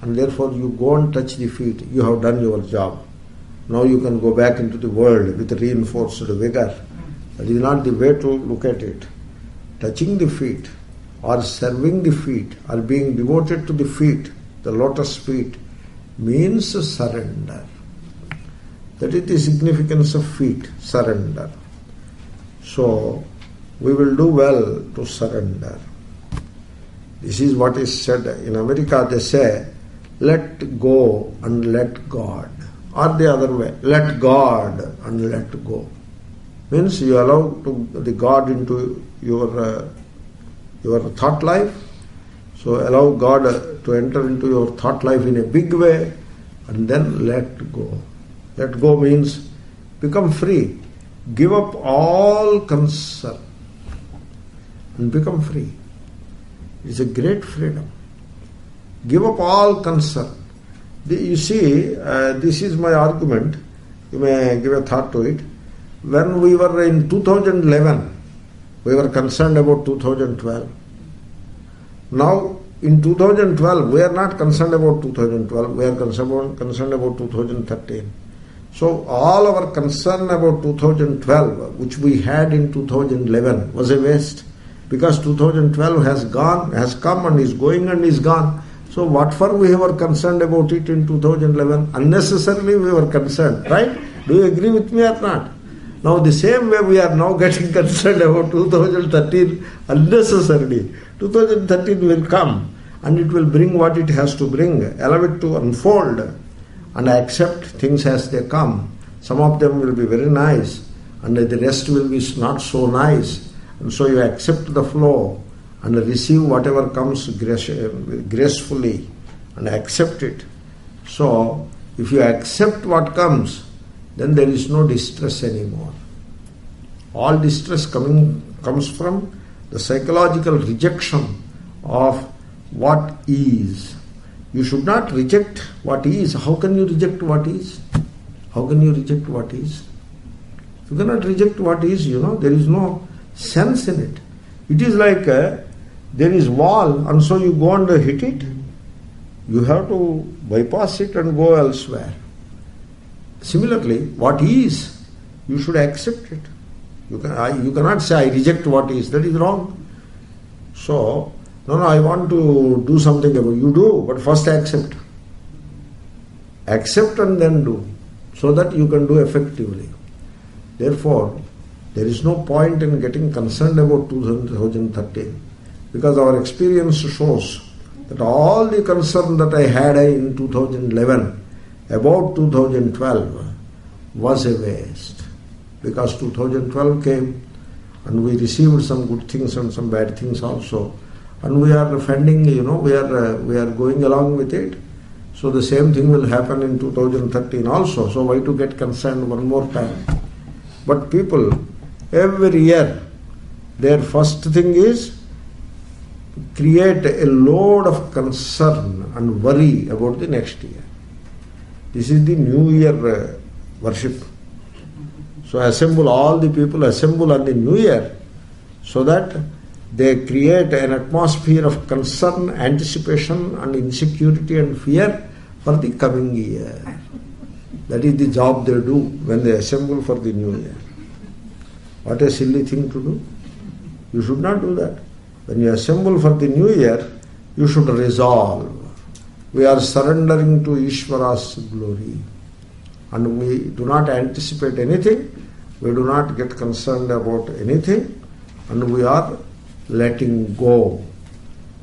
and therefore you go and touch the feet. You have done your job. Now you can go back into the world with reinforced vigor. That is not the way to look at it. Touching the feet, or serving the feet, or being devoted to the feet, the lotus feet, means surrender. That is the significance of feet, surrender. So, we will do well to surrender. This is what is said. In America they say, let go and let God. Or the other way, let God and let go. Means you allow the God into your thought life. So allow God to enter into your thought life in a big way, and then let go. Let go means become free. Give up all concern and become free. It's a great freedom. Give up all concern. You see, this is my argument. You may give a thought to it. When we were in 2011, we were concerned about 2012. Now, in 2012, we are not concerned about 2012, we are concerned about 2013. So, all our concern about 2012, which we had in 2011, was a waste. Because 2012 has come and is going and is gone. So, what for we were concerned about it in 2011? Unnecessarily we were concerned, right? Do you agree with me or not? Now, the same way we are now getting concerned about 2013 unnecessarily. 2013 will come and it will bring what it has to bring. Allow it to unfold and accept things as they come. Some of them will be very nice and the rest will be not so nice. And so you accept the flow and receive whatever comes gracefully and accept it. So, if you accept what comes, then there is no distress anymore. All distress comes from the psychological rejection of what is. You should not reject what is. How can you reject what is? How can you reject what is? You cannot reject what is, there is no sense in it. It is like there is wall and so you go and hit it. You have to bypass it and go elsewhere. Similarly, what is, you should accept it. You cannot say, I reject what is. That is wrong. So, no, I want to do something about it. You do, but first accept. Accept and then do, so that you can do effectively. Therefore, there is no point in getting concerned about 2013, because our experience shows that all the concern that I had in 2011 about 2012 was a waste, because 2012 came and we received some good things and some bad things also, and we are fending, we are going along with it. So the same thing will happen in 2013 also. So why to get concerned one more time? But people, every year, their first thing is create a load of concern and worry about the next year. This is the New Year worship. So assemble all the people, assemble on the New Year, so that they create an atmosphere of concern, anticipation and insecurity and fear for the coming year. That is the job they do when they assemble for the New Year. What a silly thing to do. You should not do that. When you assemble for the New Year, you should resolve. We are surrendering to Ishvara's glory. And we do not anticipate anything. We do not get concerned about anything. And we are letting go.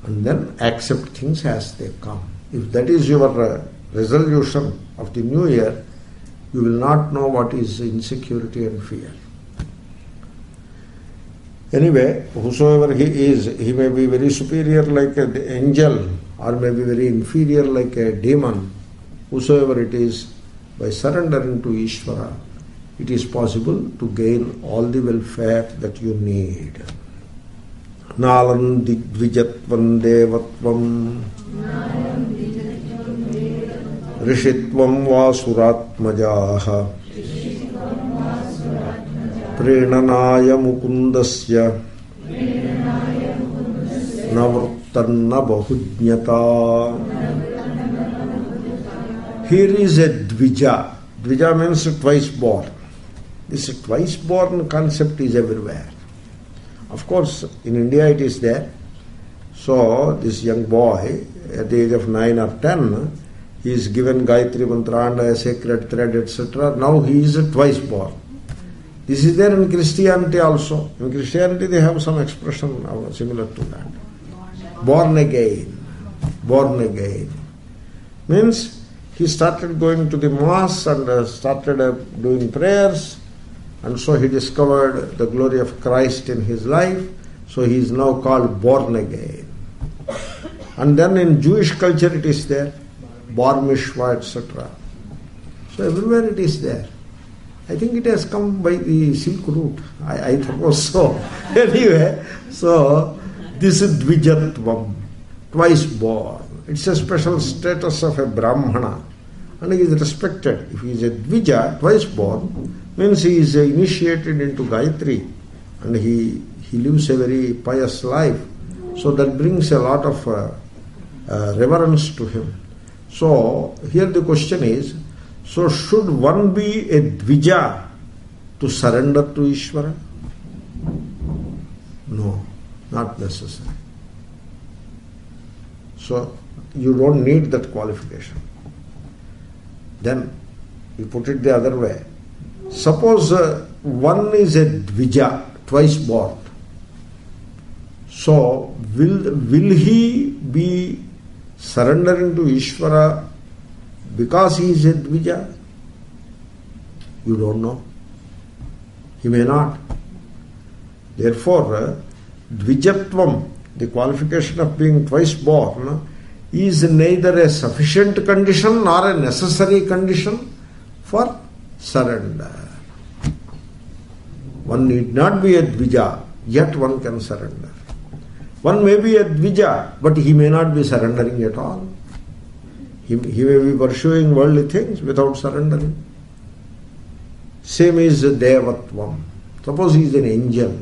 And then accept things as they come. If that is your resolution of the New Year, you will not know what is insecurity and fear. Anyway, whosoever he is, he may be very superior like an angel, or may be very inferior like a demon. Whosoever it is, by surrendering to Ishvara, it is possible to gain all the welfare that you need. Nalam digvijatvam devatvam rishitvam vasuratmajaha प्रेरणनाय मुकुंदस्य नवृत्तन्न बहुज्ञता. Here is a dvija. Dvija means twice born. This twice born concept is everywhere. Of course, in India it is there. So, this young boy at the age of 9 or 10, he is given Gayatri Mantra and a sacred thread, etc. Now he is twice born. This is there in Christianity also. In Christianity they have some expression similar to that. Born again. Born again. Means he started going to the mass and started doing prayers, and so he discovered the glory of Christ in his life. So he is now called born again. And then in Jewish culture it is there. Bar Mishwa, etc. So everywhere it is there. I think it has come by the Silk Route. I suppose so. Anyway, so this is Dvijatvam, twice born. It's a special status of a Brahmana. And he is respected. If he is a Dvija, twice born, means he is initiated into Gayatri and he lives a very pious life. So that brings a lot of reverence to him. So here the question is, so should one be a Dvija to surrender to Ishvara? No, not necessary. So you don't need that qualification. Then you put it the other way. Suppose one is a Dvija, twice born. So will he be surrendering to Ishvara because he is a Dvija? You don't know. He may not. Therefore, Dvijatvam, the qualification of being twice born, is neither a sufficient condition nor a necessary condition for surrender. One need not be a Dvija, yet one can surrender. One may be a Dvija, but he may not be surrendering at all. He may be pursuing worldly things without surrendering. Same is Devatvam. Suppose he is an angel.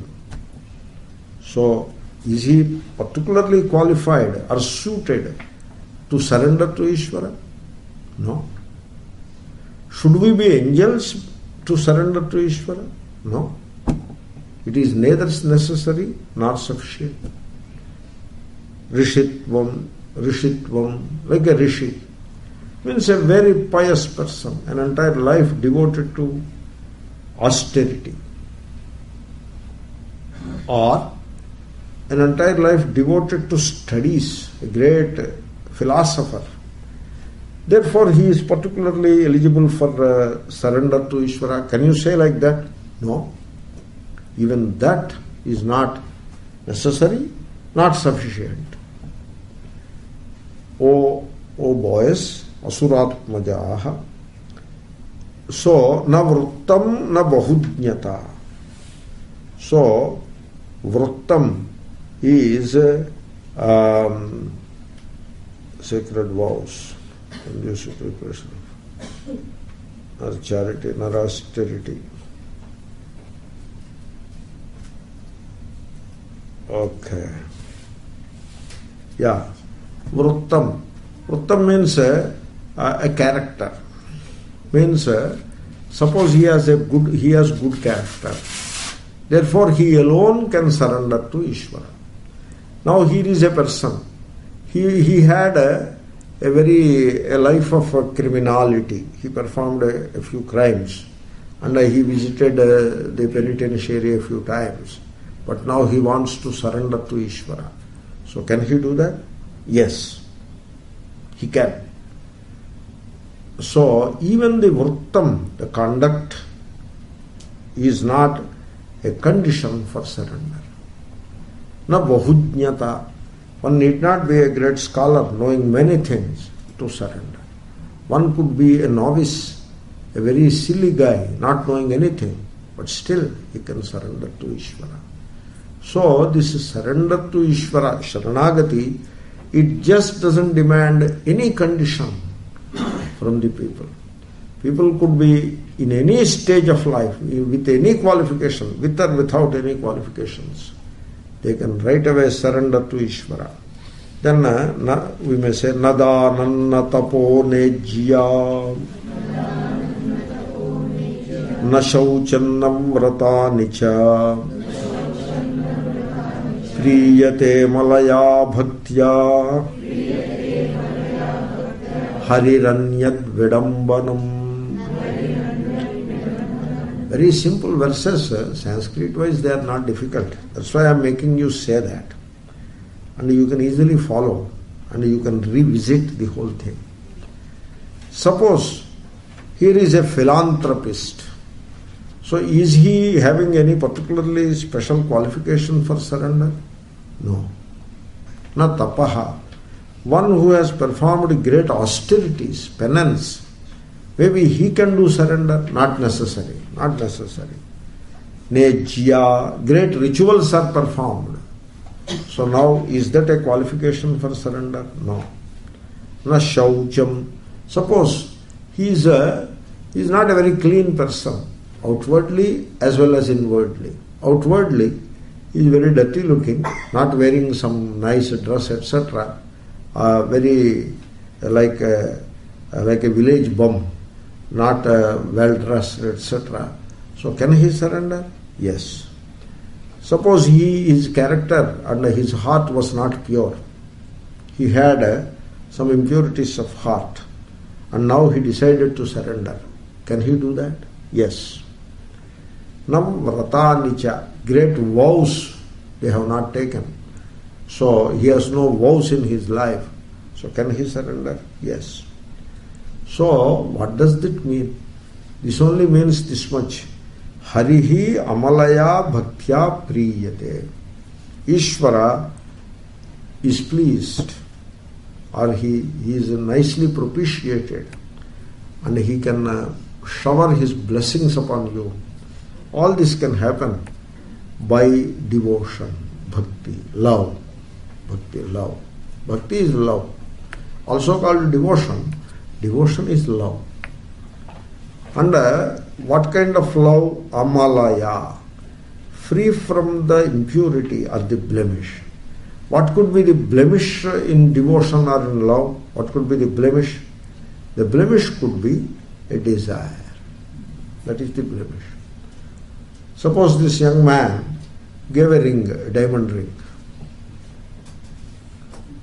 So, is he particularly qualified or suited to surrender to Ishvara? No. Should we be angels to surrender to Ishvara? No. It is neither necessary nor sufficient. rishitvam, like a rishi, means a very pious person, an entire life devoted to austerity, or an entire life devoted to studies, a great philosopher. Therefore, he is particularly eligible for surrender to Ishvara. Can you say like that? No. Even that is not necessary, not sufficient. O boys, asuratmajaha. So, na vruttam na bahujñata. So, vruttam is sacred vows, conducive preparation as charity, not austerity. Okay. Yeah. Vruttam. Vruttam means a character. Means suppose he has good character. Therefore he alone can surrender to Ishvara. Now here is a person. He had a life of criminality. He performed a few crimes, and he visited the penitentiary a few times. But now he wants to surrender to Ishvara. So can he do that? Yes, he can. So even the vruttam, the conduct, is not a condition for surrender. Na bahujñata. One need not be a great scholar knowing many things to surrender. One could be a novice, a very silly guy, not knowing anything, but still he can surrender to Ishvara. So this surrender to Ishvara, Sharanagati, it just doesn't demand any condition from the people. People could be in any stage of life, with any qualification, with or without any qualifications. They can right away surrender to Ishvara. Then we may say, Nadananna tapo nejya, na shauchannam vratānicha, priyate malaya bhaktya, hariranyad vidambanam. Very simple verses, Sanskrit wise they are not difficult. That's why I am making you say that. And you can easily follow and you can revisit the whole thing. Suppose here is a philanthropist. So is he having any particularly special qualification for surrender? No. Na tapaha. One who has performed great austerities, penance, maybe he can do surrender. Not necessary. Not necessary. Nejya, great rituals are performed. So now, is that a qualification for surrender? No. Na shaucham. Suppose he is not a very clean person, outwardly as well as inwardly. Outwardly, he is very dirty looking, not wearing some nice dress, etc. Very like a village bum, not well dressed, etc. So can he surrender? Yes. Suppose his character and his heart was not pure. He had some impurities of heart, and now he decided to surrender. Can he do that? Yes. Nam vratānicha, great vows they have not taken. So he has no vows in his life. So can he surrender? Yes. So what does that mean? This only means this much. Harihi amalaya bhaktya priyate. Ishvara is pleased, or he is nicely propitiated, and he can shower his blessings upon you. All this can happen by devotion, bhakti, love. Bhakti, love. Bhakti is love. Also called devotion. Devotion is love. And what kind of love? Amalaya. Free from the impurity or the blemish. What could be the blemish in devotion or in love? What could be the blemish? The blemish could be a desire. That is the blemish. Suppose this young man gave a ring, a diamond ring.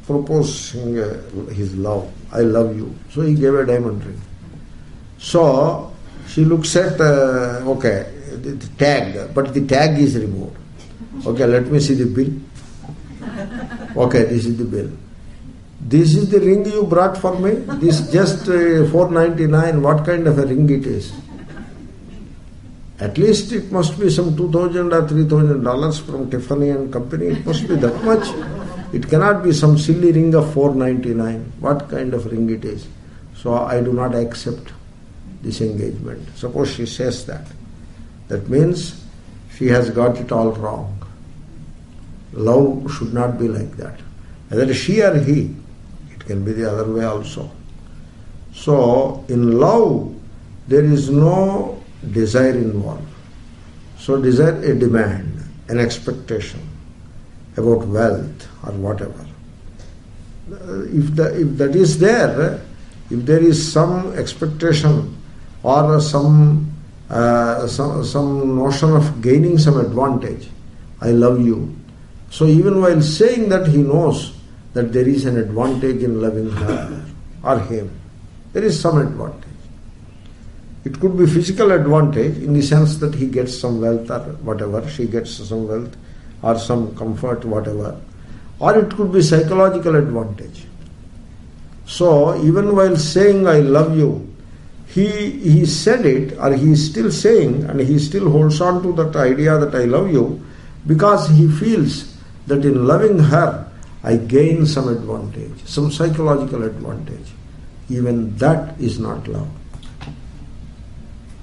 proposing his love. I love you. So he gave a diamond ring. So she looks at, the tag, but the tag is removed. Okay, let me see the bill. Okay, this is the bill. This is the ring you brought for me? This just $499. What kind of a ring it is? At least it must be some $2,000 or $3,000 from Tiffany and Company. It must be that much. It cannot be some silly ring of $499. What kind of ring it is? So I do not accept this engagement. Suppose she says that. That means she has got it all wrong. Love should not be like that. Whether she or he, it can be the other way also. So in love, there is no desire involved. So desire, a demand, an expectation about wealth or whatever. If that is there, if there is some expectation or some notion of gaining some advantage, I love you. So even while saying that, he knows that there is an advantage in loving her or him. There is some advantage. It could be physical advantage in the sense that he gets some wealth or whatever, she gets some wealth or some comfort, whatever. Or it could be psychological advantage. So even while saying I love you, he said it, or he is still saying, and he still holds on to that idea that I love you, because he feels that in loving her I gain some advantage, some psychological advantage. Even that is not love.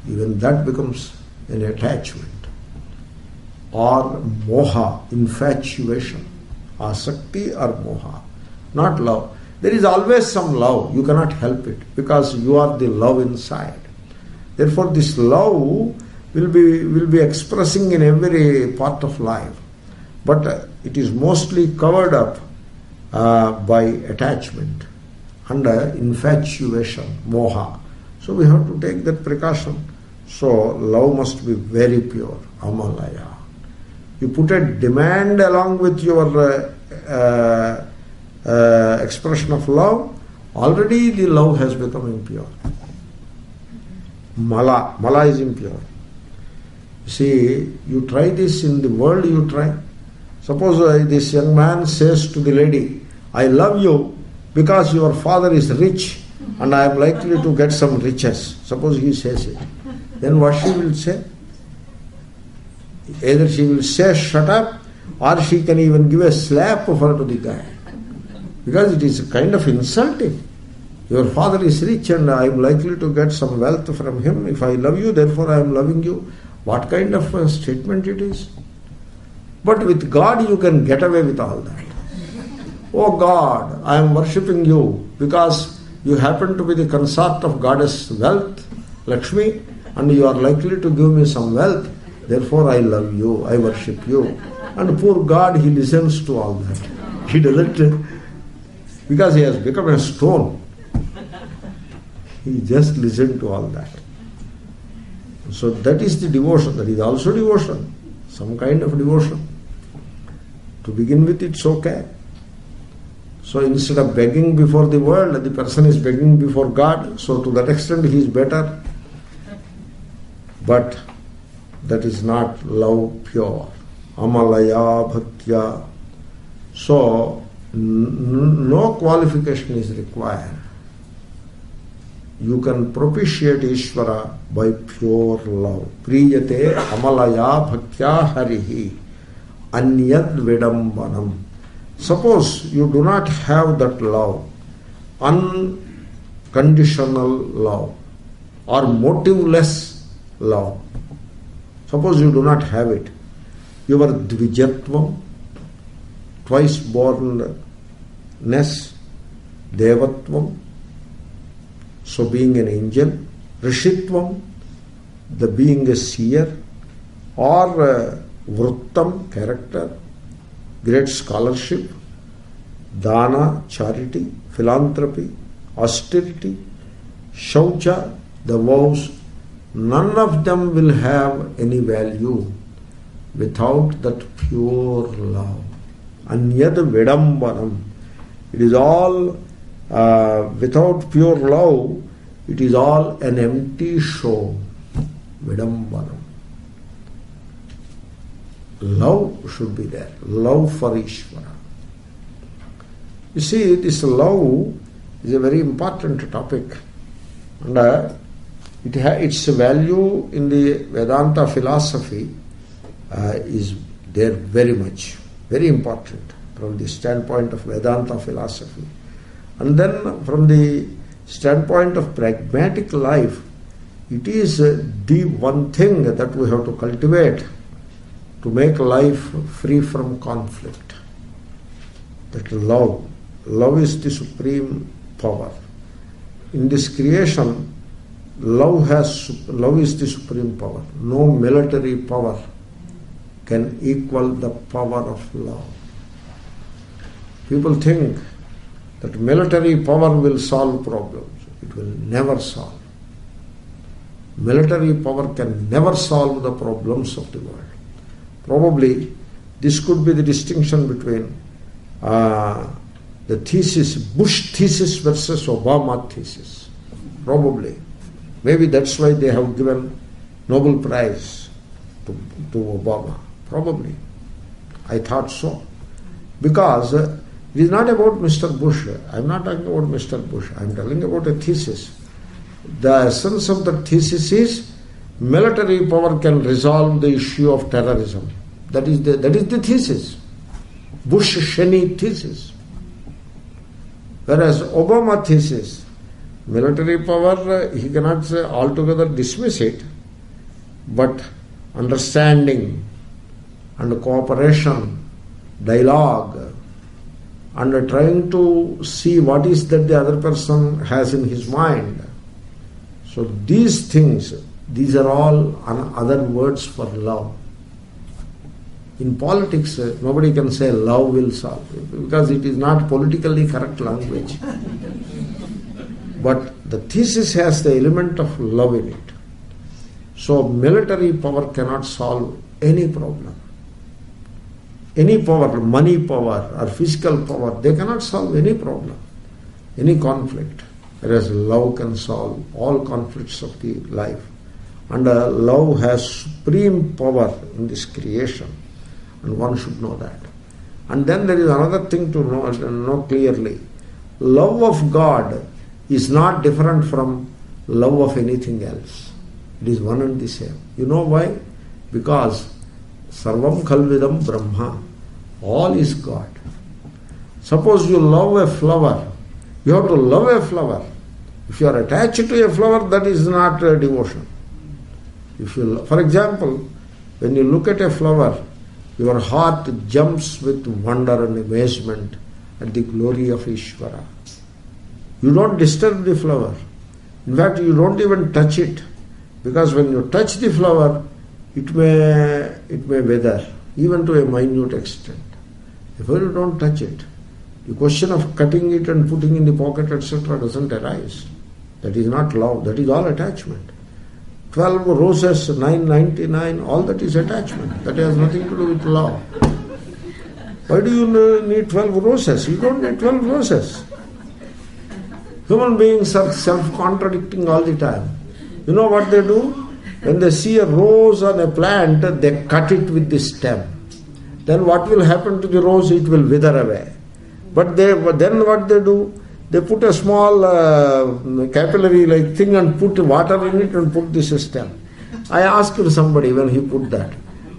Even that becomes an attachment or moha, infatuation, asakti or moha, not love. There is always some love, you cannot help it because you are the love inside. Therefore this love will be expressing in every part of life, but it is mostly covered up by attachment and infatuation, moha. So we have to take that precaution. So love must be very pure, amalaya. You put a demand along with your expression of love, already the love has become impure. Mala is impure. See, you try this in the world, you try. Suppose this young man says to the lady, I love you because your father is rich and I am likely to get some riches. Suppose he says it. Then what she will say? Either she will say shut up, or she can even give a slap of her to the guy. Because it is kind of insulting. Your father is rich and I am likely to get some wealth from him. If I love you, therefore I am loving you. What kind of a statement it is? But with God you can get away with all that. Oh God, I am worshipping you because you happen to be the consort of goddess wealth, Lakshmi, and you are likely to give me some wealth. Therefore I love you, I worship you. And poor God, he listens to all that. He doesn't, because he has become a stone. He just listened to all that. So that is the devotion. That is also devotion. Some kind of devotion. To begin with, it's okay. So instead of begging before the world, the person is begging before God. So to that extent he is better. But that is not love pure. Amalaya bhaktya. So no qualification is required. You can propitiate Ishvara by pure love. Priyate amalaya bhaktya harihi anyad vidambanam. Suppose you do not have that love, unconditional love or motiveless love. Suppose you do not have it. Your dvijatvam, twice bornness, devatvam, so being an angel, rishitvam, the being a seer, or vruttam, character, great scholarship, dana, charity, philanthropy, austerity, shaucha, the vows, none of them will have any value without that pure love. Anyad vidambanam. It is all, without pure love, it is all an empty show. Vidambanam. Love should be there. Love for Ishvara. You see, this love is a very important topic. And its value in the Vedanta philosophy is there very much, very important from the standpoint of Vedanta philosophy. And then from the standpoint of pragmatic life, it is the one thing that we have to cultivate to make life free from conflict. That love. Love is the supreme power. In this creation, love is the supreme power. No military power can equal the power of love. People think that military power will solve problems. It will never solve. Military power can never solve the problems of the world. Probably this could be the distinction between the thesis, Bush thesis versus Obama thesis. Probably. Maybe that's why they have given Nobel Prize to Obama. Probably. I thought so. Because it is not about Mr. Bush. I am not talking about Mr. Bush. I am telling about a thesis. The essence of the thesis is military power can resolve the issue of terrorism. That is the thesis. Bush-Cheney thesis. Whereas Obama thesis, military power, he cannot say altogether dismiss it, but understanding and cooperation, dialogue, and trying to see what is that the other person has in his mind. So these things, these are all other words for love. In politics, nobody can say love will solve it, because it is not politically correct language. But the thesis has the element of love in it. So military power cannot solve any problem. Any power, money power or physical power, they cannot solve any problem, any conflict. Whereas love can solve all conflicts of the life. And love has supreme power in this creation. And one should know that. And then there is another thing to know clearly. Love of God is not different from love of anything else. It is one and the same. You know why? Because Sarvam Khalvidam Brahma. All is God. Suppose you love a flower. You have to love a flower. If you are attached to a flower, that is not devotion. For example, when you look at a flower, your heart jumps with wonder and amazement at the glory of Ishvara. You don't disturb the flower. In fact, you don't even touch it, because when you touch the flower, it may wither, even to a minute extent. Therefore, you don't touch it. The question of cutting it and putting in the pocket, etc., doesn't arise. That is not love. That is all attachment. 12 roses, 9.99, all that is attachment. That has nothing to do with love. Why do you need 12 roses? You don't need 12 roses. Human beings are self-contradicting all the time. You know what they do? When they see a rose on a plant, they cut it with the stem. Then what will happen to the rose? It will wither away. But then what they do? They put a small capillary-like thing and put water in it and put this stem. I asked somebody when he put that,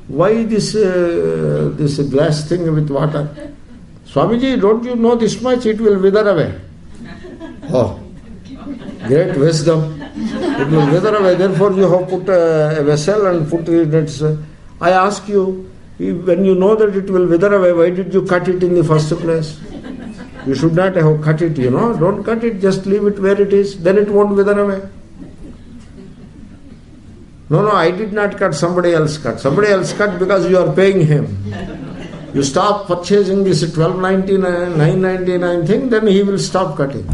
why this glass thing with water? Swamiji, don't you know this much? It will wither away. Oh, great wisdom. It will wither away. Therefore, you have put a vessel and put it. I ask you, when you know that it will wither away, why did you cut it in the first place? You should not have cut it, Don't cut it, just leave it where it is. Then it won't wither away. No, I did not cut, somebody else cut. Somebody else cut because you are paying him. You stop purchasing this $12.99, $9.99 thing, then he will stop cutting.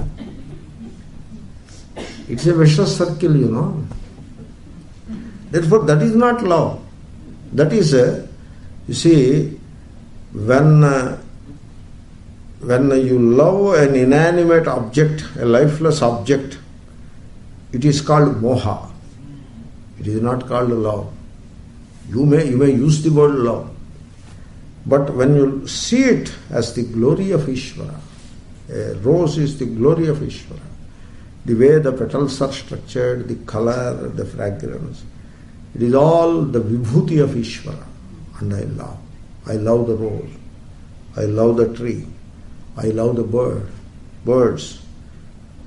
It's a vicious circle, Therefore, that is not love. That is, you see, when when you love an inanimate object, a lifeless object, it is called moha. It is not called love. You may use the word love, but when you see it as the glory of Ishvara, a rose is the glory of Ishvara. The way the petals are structured, the color, the fragrance, it is all the vibhuti of Ishvara. And I love. I love the rose. I love the tree. I love the birds.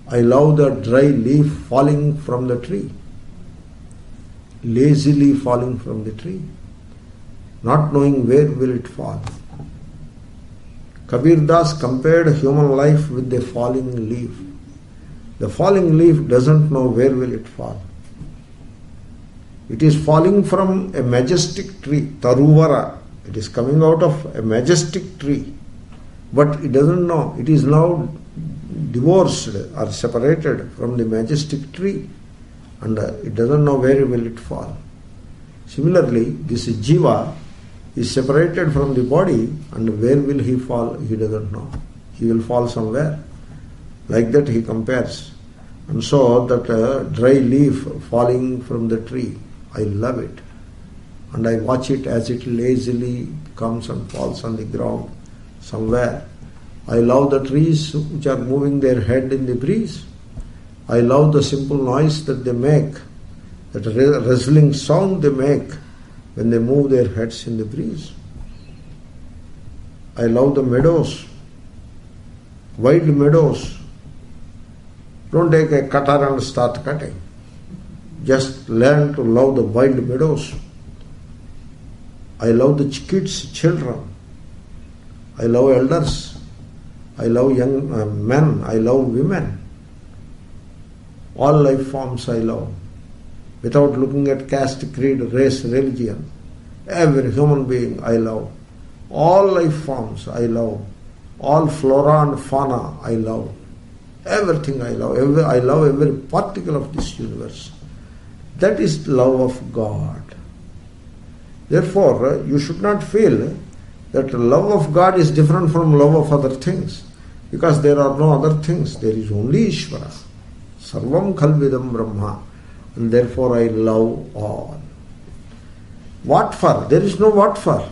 I love the dry leaf falling from the tree, lazily falling from the tree, not knowing where will it fall. Kabir Das compared human life with a falling leaf. The falling leaf doesn't know where will it fall. It is falling from a majestic tree, Taruvara. It is coming out of a majestic tree, but it doesn't know. It is now divorced or separated from the majestic tree, and it doesn't know where will it fall. Similarly, this jiva is separated from the body, and where will he fall? He doesn't know. He will fall somewhere. Like that he compares. And so that dry leaf falling from the tree, I love it. And I watch it as it lazily comes and falls on the ground somewhere. I love the trees which are moving their head in the breeze. I love the simple noise that they make, that rustling sound they make when they move their heads in the breeze. I love the meadows, wild meadows. Don't take a cutter and start cutting. Just learn to love the wild meadows. I love the kids, children. I love elders. I love young men. I love women. All life forms I love. Without looking at caste, creed, race, religion. Every human being I love. All life forms I love. All flora and fauna I love. Everything I love. I love every particle of this universe. That is love of God. Therefore, you should not feel that love of God is different from love of other things, because there are no other things. There is only Ishvara. Sarvam khalvidam Brahma. And therefore I love all. What for? There is no what for.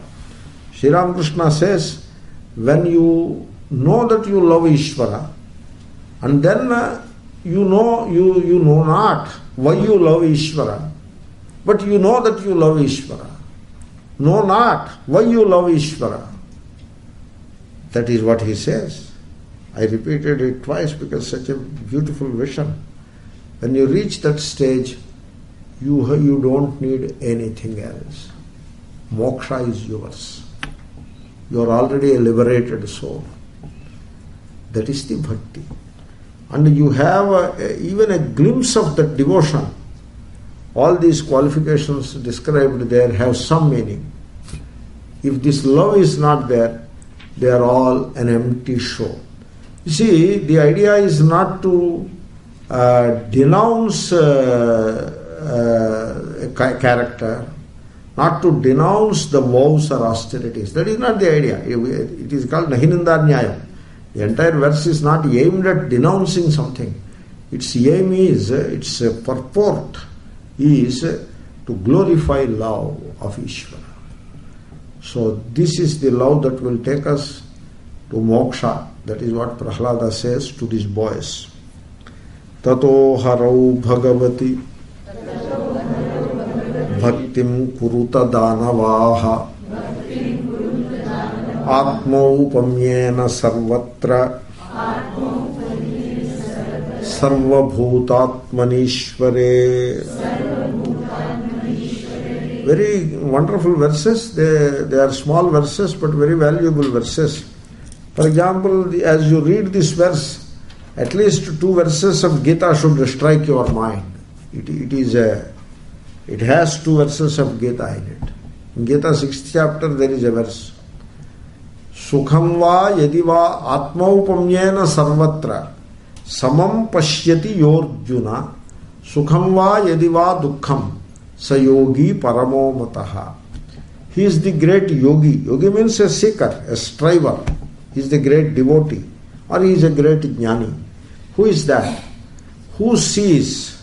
Sri Ramakrishna says, when you know that you love Ishvara, and then you know not why you love Ishvara, but you know that you love Ishvara. Know not why you love Ishvara. That is what he says. I repeated it twice because such a beautiful vision. When you reach that stage, you don't need anything else. Moksha is yours. You are already a liberated soul. That is the bhakti. And you have even a glimpse of that devotion. All these qualifications described there have some meaning. If this love is not there, they are all an empty show. You see, the idea is not to denounce a character, not to denounce the vows or austerities. That is not the idea. It is called Nahinandanyayam. The entire verse is not aimed at denouncing something. Its aim is, its purport is to glorify love of Ishvara. So this is the love that will take us to moksha. That is what Prahlada says to these boys. Tato harau bhagavati bhaktim kuruta danavaha atmaupamyena sarvatra sarvabhutatmanishvare. Very wonderful verses. They are small verses but very valuable verses. For example, as you read this verse, at least 2 verses of Gita should strike your mind. It has 2 verses of Gita in it. In Gita 6th chapter there is a verse. Sukham va yadi va atmaupamyena sarvatra samam pashyati yorjuna sukham va yadi va dukkham sayogi paramo mataha. He is the great yogi. Yogi means a seeker, a striver. He is the great devotee, or he is a great jnani. Who is that? Who sees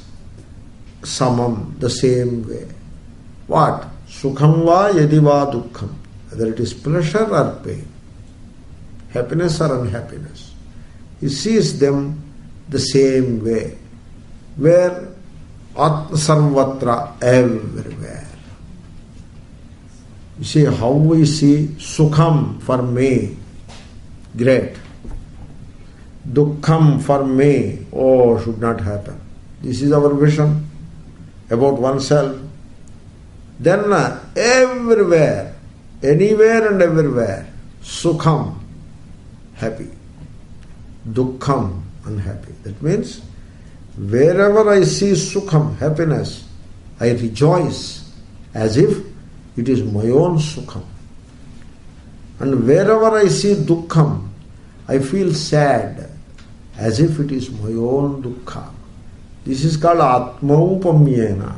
samam the same way? What? Sukham va yadi va dukkham. Whether it is pleasure or pain, happiness or unhappiness. He sees them the same way. Where? Atma sarvatra, everywhere. You see how we see sukham for me, great. Dukkham for me, oh, should not happen. This is our vision about oneself. Then everywhere, anywhere and everywhere, sukham, happy. Dukkham, unhappy. That means wherever I see sukham, happiness, I rejoice as if it is my own sukham. And wherever I see dukkham, I feel sad as if it is my own dukkha. This is called atmaupamyena.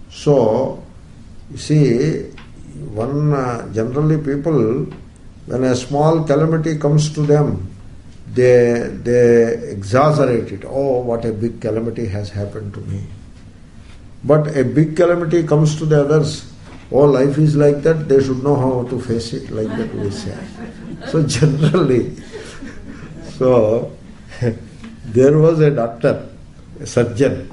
So, you see, generally people, when a small calamity comes to them, they exaggerate it. Oh, what a big calamity has happened to me. But a big calamity comes to the others. Oh, life is like that, they should know how to face it, like that we say. So generally, there was a doctor, a surgeon.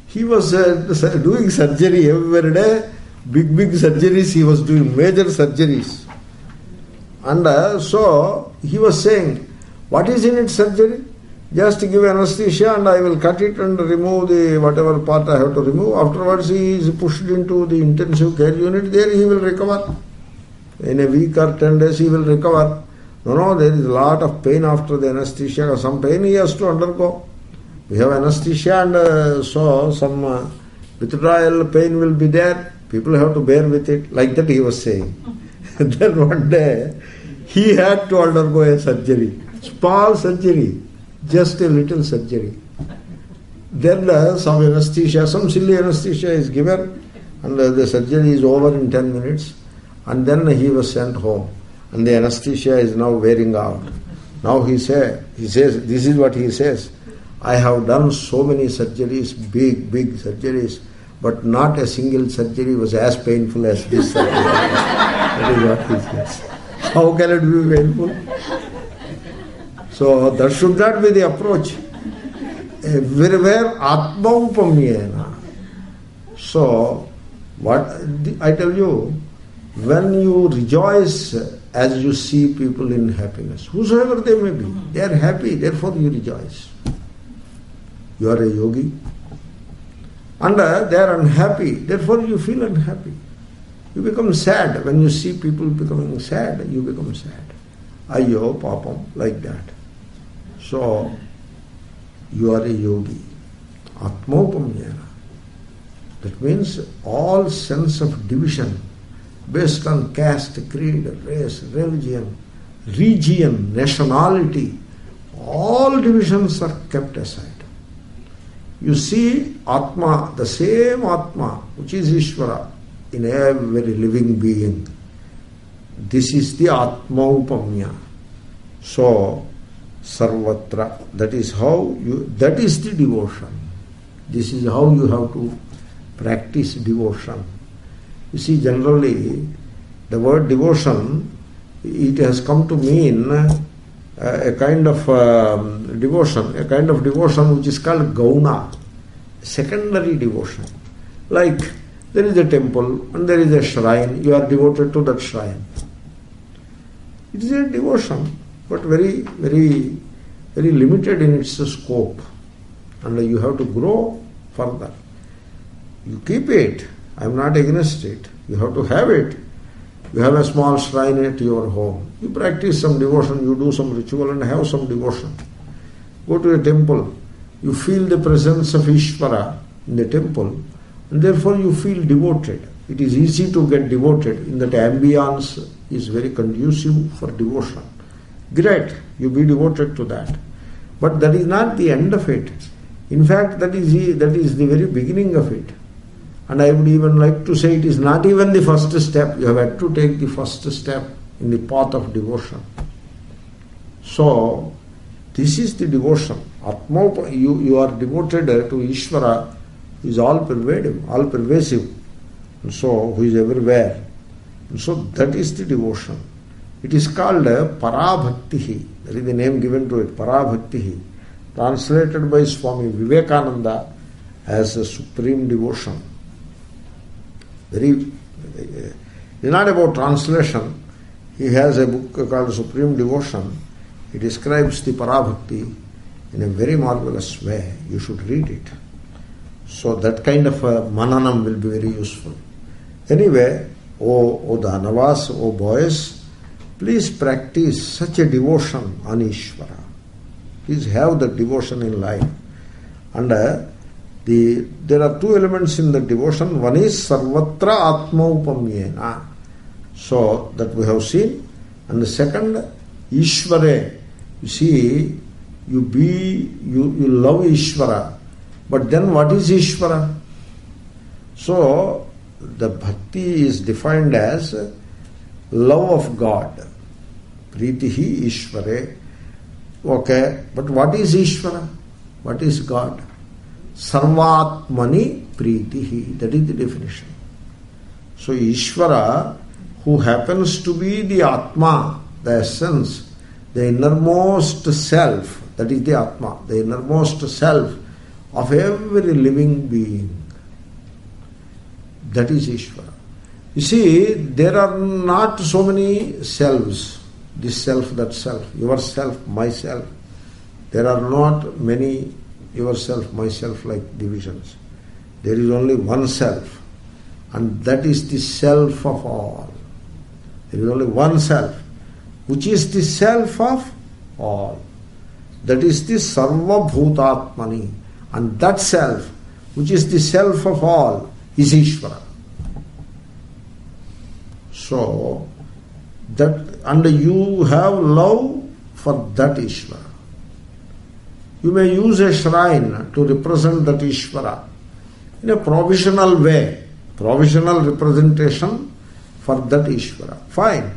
He was doing surgery every day, big surgeries, he was doing major surgeries. And so he was saying, what is in it surgery? Just give anesthesia and I will cut it and remove the whatever part I have to remove. Afterwards he is pushed into the intensive care unit. There he will recover. In a week or 10 days he will recover. No, there is a lot of pain after the anesthesia. Some pain he has to undergo. We have anesthesia and so some withdrawal pain will be there. People have to bear with it. Like that he was saying. Then one day he had to undergo a surgery. Small surgery. Just a little surgery. Then some anesthesia, some silly anesthesia is given and the surgery is over in 10 minutes and then he was sent home and the anesthesia is now wearing out. Now he says, this is what he says, I have done so many surgeries, big surgeries, but not a single surgery was as painful as this surgery. That is what he says. How can it be painful? So that should not be the approach. Everywhere atmaupamyena. So what I tell you, when you rejoice as you see people in happiness, whosoever they may be, they are happy, therefore you rejoice. You are a yogi. And they are unhappy, therefore you feel unhappy. You become sad. When you see people becoming sad, you become sad. Ayyo, papam, like that. So, you are a yogi. Atmaupamyena. That means all sense of division based on caste, creed, race, religion, region, nationality, all divisions are kept aside. You see Atma, the same Atma, which is Ishvara, in every living being. This is the Atmaupamya. So, Sarvatra, that is that is the devotion. This is how you have to practice devotion. You see, generally, the word devotion, it has come to mean a kind of devotion which is called gauna, secondary devotion. Like, there is a temple and there is a shrine, you are devoted to that shrine. It is a devotion, but very limited in its scope. And you have to grow further. You keep it. I am not against it. You have to have it. You have a small shrine at your home. You practice some devotion, you do some ritual and have some devotion. Go to a temple. You feel the presence of Ishvara in the temple and therefore you feel devoted. It is easy to get devoted in that ambience is very conducive for devotion. Great, you be devoted to that. But that is not the end of it. In fact, that is the very beginning of it. And I would even like to say it is not even the first step. You have had to take the first step in the path of devotion. So, this is the devotion. Atma, you are devoted to Ishvara, who is all pervasive, and so who is everywhere. And so that is the devotion. It is called Parabhaktihi. That is the name given to it, Parabhaktihi. Translated by Swami Vivekananda as a supreme devotion. It is not about translation. He has a book called Supreme Devotion. He describes the Parabhakti in a very marvelous way. You should read it. So that kind of mananam will be very useful. Anyway, O Danavas, O boys, please practice such a devotion on Ishvara. Please have that devotion in life. And there are two elements in the devotion. One is Sarvatra Atma Upamyena. So that we have seen. And the second, Ishvare. You see, you love Ishvara. But then what is Ishvara? So the bhakti is defined as love of God. Pritihi Ishvare. Okay, but what is Ishvara? What is God? Sarvatmani Pritihi. That is the definition. So Ishvara, who happens to be the Atma, the essence, the innermost self, that is the Atma, the innermost self of every living being. That is Ishvara. You see, there are not so many selves, this self, that self, yourself, myself. There are not many yourself, myself like divisions. There is only one self, and that is the self of all. There is only one self, which is the self of all. That is the Sarva Bhutatmani. And that self, which is the self of all, is Ishvara. So, and you have love for that Ishvara. You may use a shrine to represent that Ishvara in a provisional way, provisional representation for that Ishvara. Fine.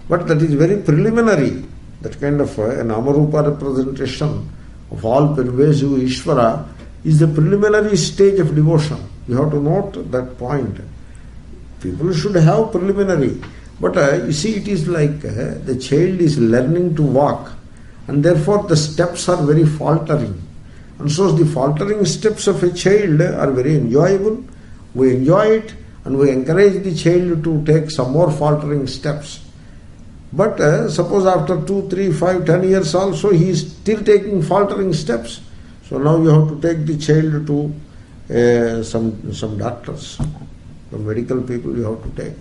But that is very preliminary. That kind of a Namarupa representation of all pervasive Ishvara is the preliminary stage of devotion. You have to note that point. People should have preliminary. But you see, it is like the child is learning to walk, and therefore the steps are very faltering. And so the faltering steps of a child are very enjoyable. We enjoy it, and we encourage the child to take some more faltering steps. But suppose after 2, 3, 5, 10 years also he is still taking faltering steps. So now you have to take the child to some doctors, some medical people you have to take,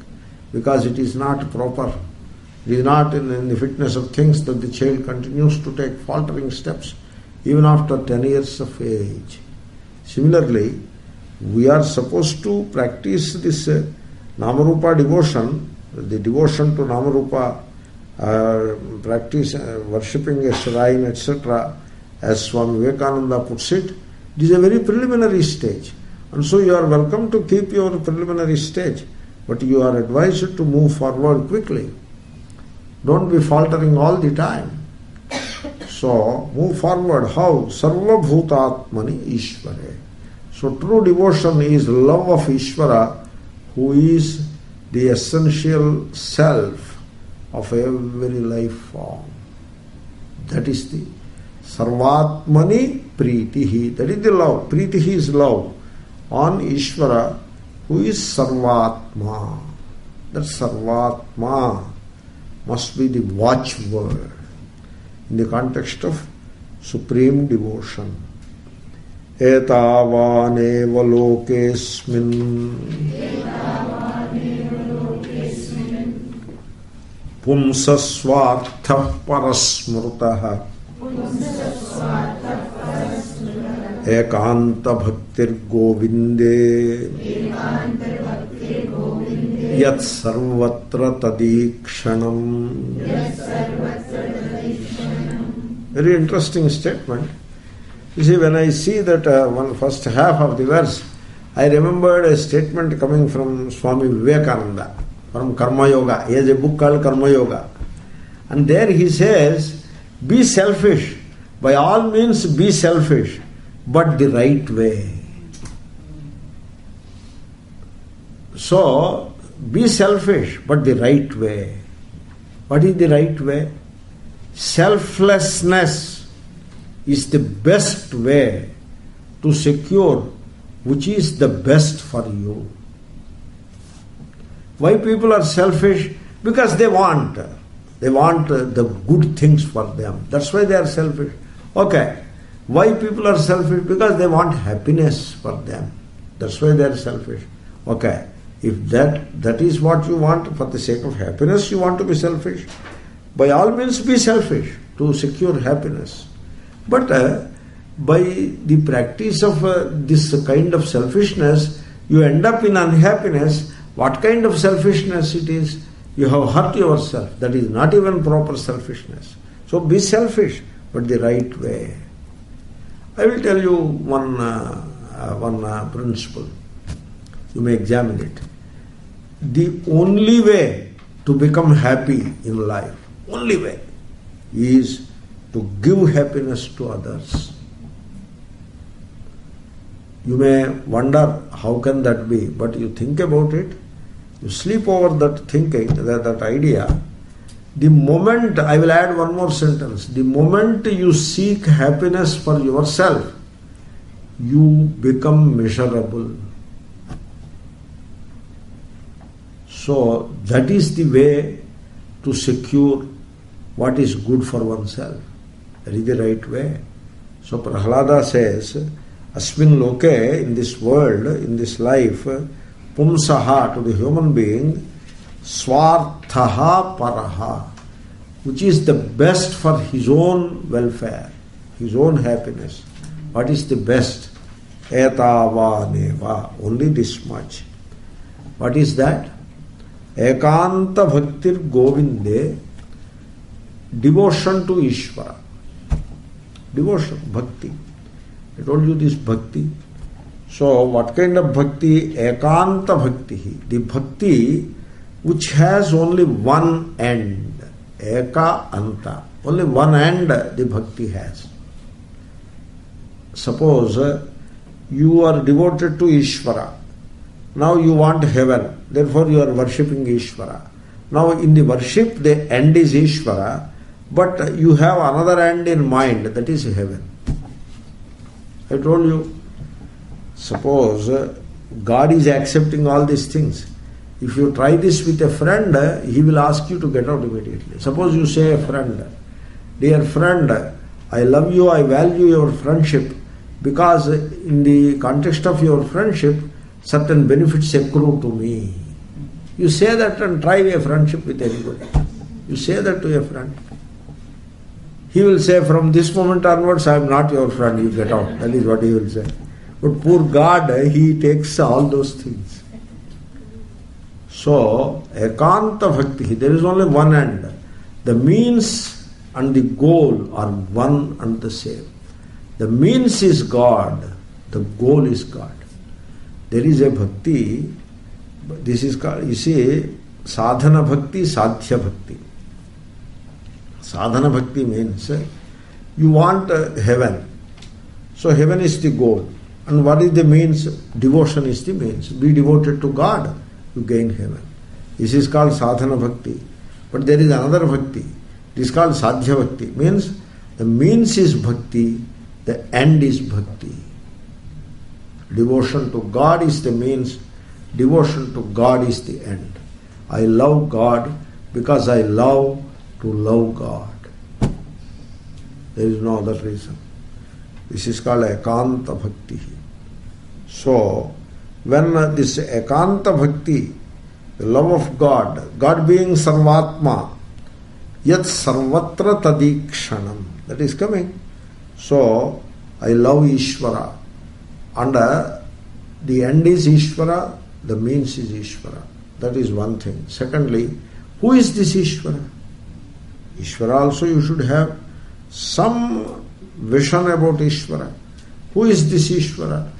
because it is not proper. It is not in the fitness of things that the child continues to take faltering steps even after 10 years of age. Similarly, we are supposed to practice this Namarupa devotion, the devotion to Namarupa, practice worshipping a shrine, etc., as Swami Vivekananda puts it. It is a very preliminary stage. And so you are welcome to keep your preliminary stage, but you are advised to move forward quickly. Don't be faltering all the time. So move forward. How? Sarva Bhutatmani Ishvare. So true devotion is love of Ishvara, who is the essential self of every life form. That is the Sarvatmani Pritihi. That is the love. Pritihi is love on Ishvara, who is Sarvatma. That Sarvatma must be the watchword in the context of supreme devotion. Etavaneva lokesmin Pumsasvartha parasmrutah Ekanta bhaktir govinde Yat sarvatra tadikshanam. Very interesting statement. You see, when I see that one first half of the verse, I remembered a statement coming from Swami Vivekananda from Karma Yoga. He has a book called Karma Yoga. And there he says Be selfish. By all means be selfish, but the right way. So, be selfish, but the right way. What is the right way? Selflessness is the best way to secure which is the best for you. Why people are selfish? Because they want the good things for them. That's why they are selfish. Okay. Why people are selfish? Because they want happiness for them. That's why they are selfish. Okay. If that is what you want, for the sake of happiness you want to be selfish, by all means be selfish to secure happiness. But by the practice of this kind of selfishness, you end up in unhappiness. What kind of selfishness it is? You have hurt yourself. That is not even proper selfishness. So be selfish, but the right way. I will tell you one principle. You may examine it. The only way to become happy in life, only way, is to give happiness to others. You may wonder how can that be, but you think about it, you sleep over that thinking, that idea. The moment, I will add one more sentence, the moment you seek happiness for yourself, you become miserable. So that is the way to secure what is good for oneself. That is the right way. So Prahlada says, Asmin loke, in this world, in this life, pumsaha, to the human being, swarthaha paraha, which is the best for his own welfare, his own happiness. What is the best? Etava neva, only this much. What is that? Ekanta bhaktir govinde, devotion to Ishvara. Devotion, bhakti. I told you this bhakti. So what kind of bhakti? Ekanta bhakti. The bhakti which has only one end. Eka anta. Only one end the bhakti has. Suppose you are devoted to Ishvara. Now you want heaven. Therefore you are worshipping Ishvara. Now in the worship the end is Ishvara, but you have another end in mind, that is heaven. I told you, suppose God is accepting all these things. If you try this with a friend, he will ask you to get out immediately. Suppose you say a friend, dear friend, I love you, I value your friendship, because in the context of your friendship, certain benefits accrue to me. You say that and try a friendship with anybody. You say that to a friend. He will say, from this moment onwards, I am not your friend, you get out. That is what he will say. But poor God, he takes all those things. So, ekanta bhakti, there is only one end. The means and the goal are one and the same. The means is God, the goal is God. There is a bhakti, this is called, you see, sadhana bhakti, sadhya bhakti. Sadhana bhakti means you want heaven. So heaven is the goal. And what is the means? Devotion is the means. Be devoted to God, you gain heaven. This is called sadhana bhakti. But there is another bhakti. This is called sadhya bhakti. Means the means is bhakti, the end is bhakti. Devotion to God is the means, devotion to God is the end. I love God because I love to love God. There is no other reason. This is called ekanta bhakti. So, when this ekanta bhakti, the love of God, God being sarvatma, yat sarvatra tadikshanam, that is coming. So, I love Ishvara. And the end is Ishvara, the means is Ishvara. That is one thing. Secondly, who is this Ishvara? Ishvara also you should have some vision about Ishvara. Who is this Ishvara?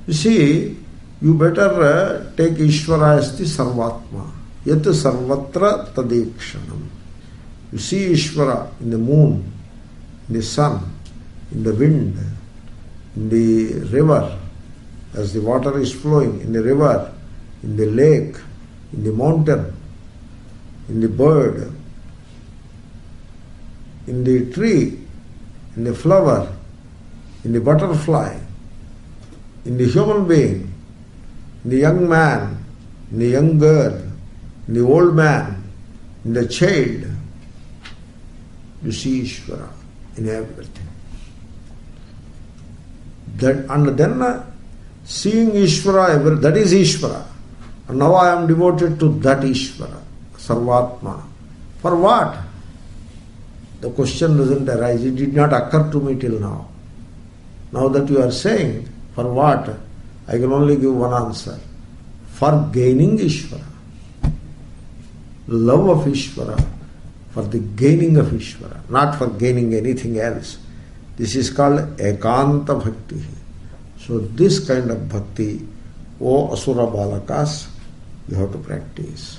You see, you better take Ishvara as the Sarvatma. Yat sarvatra tadikshanam. You see Ishvara in the moon, in the sun, in the wind, in the river, as the water is flowing, in the river, in the lake, in the mountain, in the bird, in the tree, in the flower, in the butterfly, in the human being, in the young man, in the young girl, in the old man, in the child. You see Ishvara in everything. And then seeing Ishvara, that is Ishvara. And now I am devoted to that Ishvara, Sarvatma. For what? The question doesn't arise. It did not occur to me till now. Now that you are saying, for what? I can only give one answer. For gaining Ishvara. Love of Ishvara. For the gaining of Ishvara. Not for gaining anything else. This is called Ekanta Bhakti. So this kind of bhakti, O Asura Balakas, you have to practice.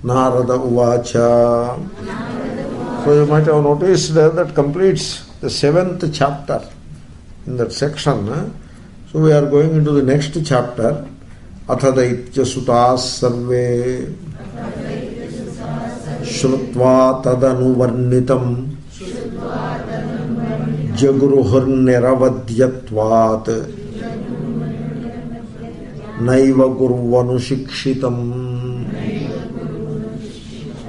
Narada Uvacha. So you might have noticed that completes the 7th chapter in that section. So we are going into the next chapter. Atha daitya sutas sarve shrutva tadanu varnitam jagruhur niravadhyatvat naiva gurvanu shikshitam.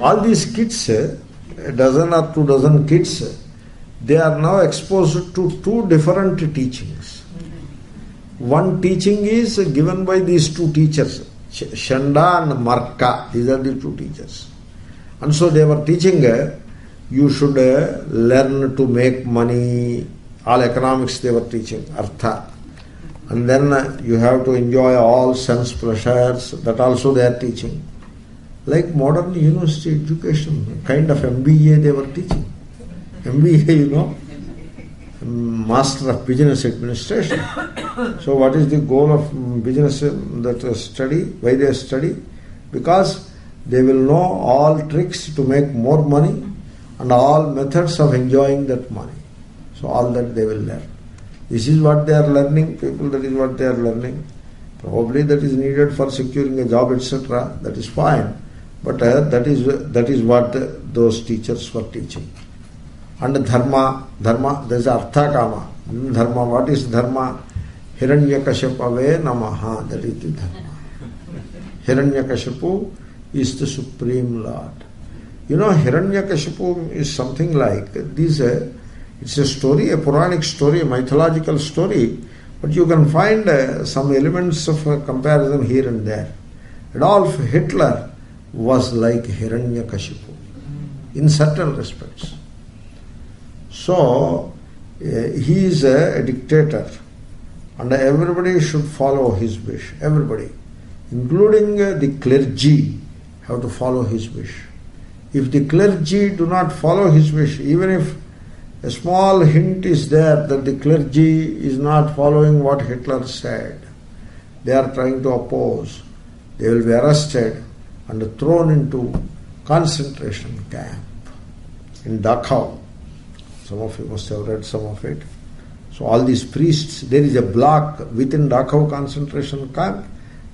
All these kids, a dozen or 2 dozen kids, they are now exposed to 2 different teachings. One teaching is given by these 2 teachers, Shanda and Marka. These are the 2 teachers. And so they were teaching, you should learn to make money. All economics they were teaching, Artha. And then you have to enjoy all sense pleasures. That also they are teaching. Like modern university education, kind of MBA they were teaching. MBA, Master of Business Administration. So what is the goal of business that study? Why they study? Because they will know all tricks to make more money and all methods of enjoying that money. So all that they will learn. This is what they are learning, people, that is what they are learning. Probably that is needed for securing a job, etc. That is fine. But that is what those teachers were teaching. And dharma, there is artha kama. Dharma, what is dharma? Hiranyakashapave namaha, that is the dharma. Hiranyakashapu is the Supreme Lord. Hiranyakashipu is something like this. It's a story, a Puranic story, a mythological story, but you can find some elements of comparison here and there. Adolf Hitler was like Hiranyakashipu in certain respects. So he is a dictator, and everybody should follow his wish. Everybody, including the clergy, have to follow his wish. If the clergy do not follow his wish, even if a small hint is there that the clergy is not following what Hitler said, they are trying to oppose, they will be arrested and thrown into concentration camp in Dachau. Some of you must have read some of it. So all these priests, there is a block within Dachau concentration camp.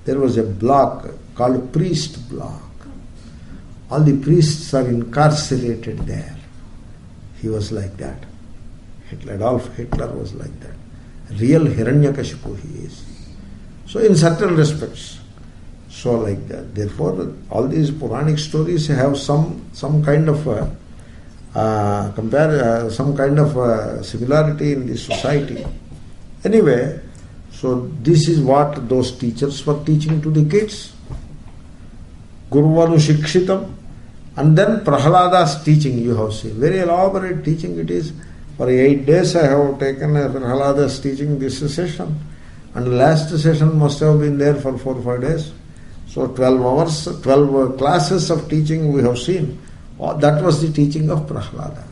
There was a block called priest block. All the priests are incarcerated there. He was like that. Adolf Hitler was like that. Real Hiranyakashipu he is. So in certain respects, so like that. Therefore, all these Puranic stories have some kind of some kind of similarity in the society. Anyway, so this is what those teachers were teaching to the kids. Gurvanu Shikshitam. And then Prahlada's teaching you have seen. Very elaborate teaching it is. For 8 days I have taken Prahlada's teaching this session. And the last session must have been there for 4 or 5 days. So 12 hours, 12 classes of teaching we have seen. That was the teaching of Prahlada.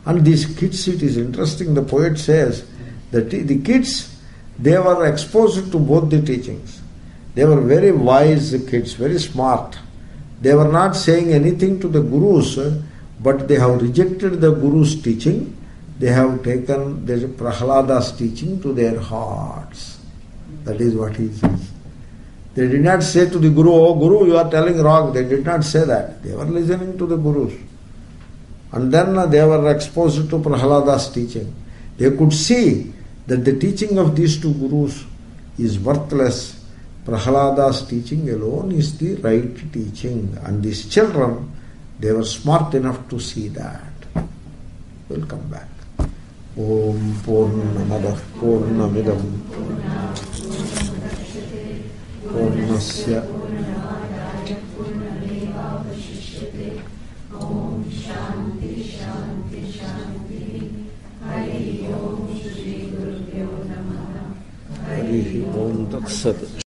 And these kids, it is interesting, the poet says that the kids, they were exposed to both the teachings. They were very wise kids, very smart. They were not saying anything to the gurus, but they have rejected the guru's teaching. they have taken the Prahlada's teaching to their hearts. That is what he says. They did not say to the Guru, "Oh Guru, you are telling wrong." They did not say that. They were listening to the Gurus. And then they were exposed to Prahlada's teaching. They could see that the teaching of these two Gurus is worthless. Prahlada's teaching alone is the right teaching. And these children, they were smart enough to see that. We'll come back. Om Purnamadah Purnamidam Purnasya Hari Om Tat Sat.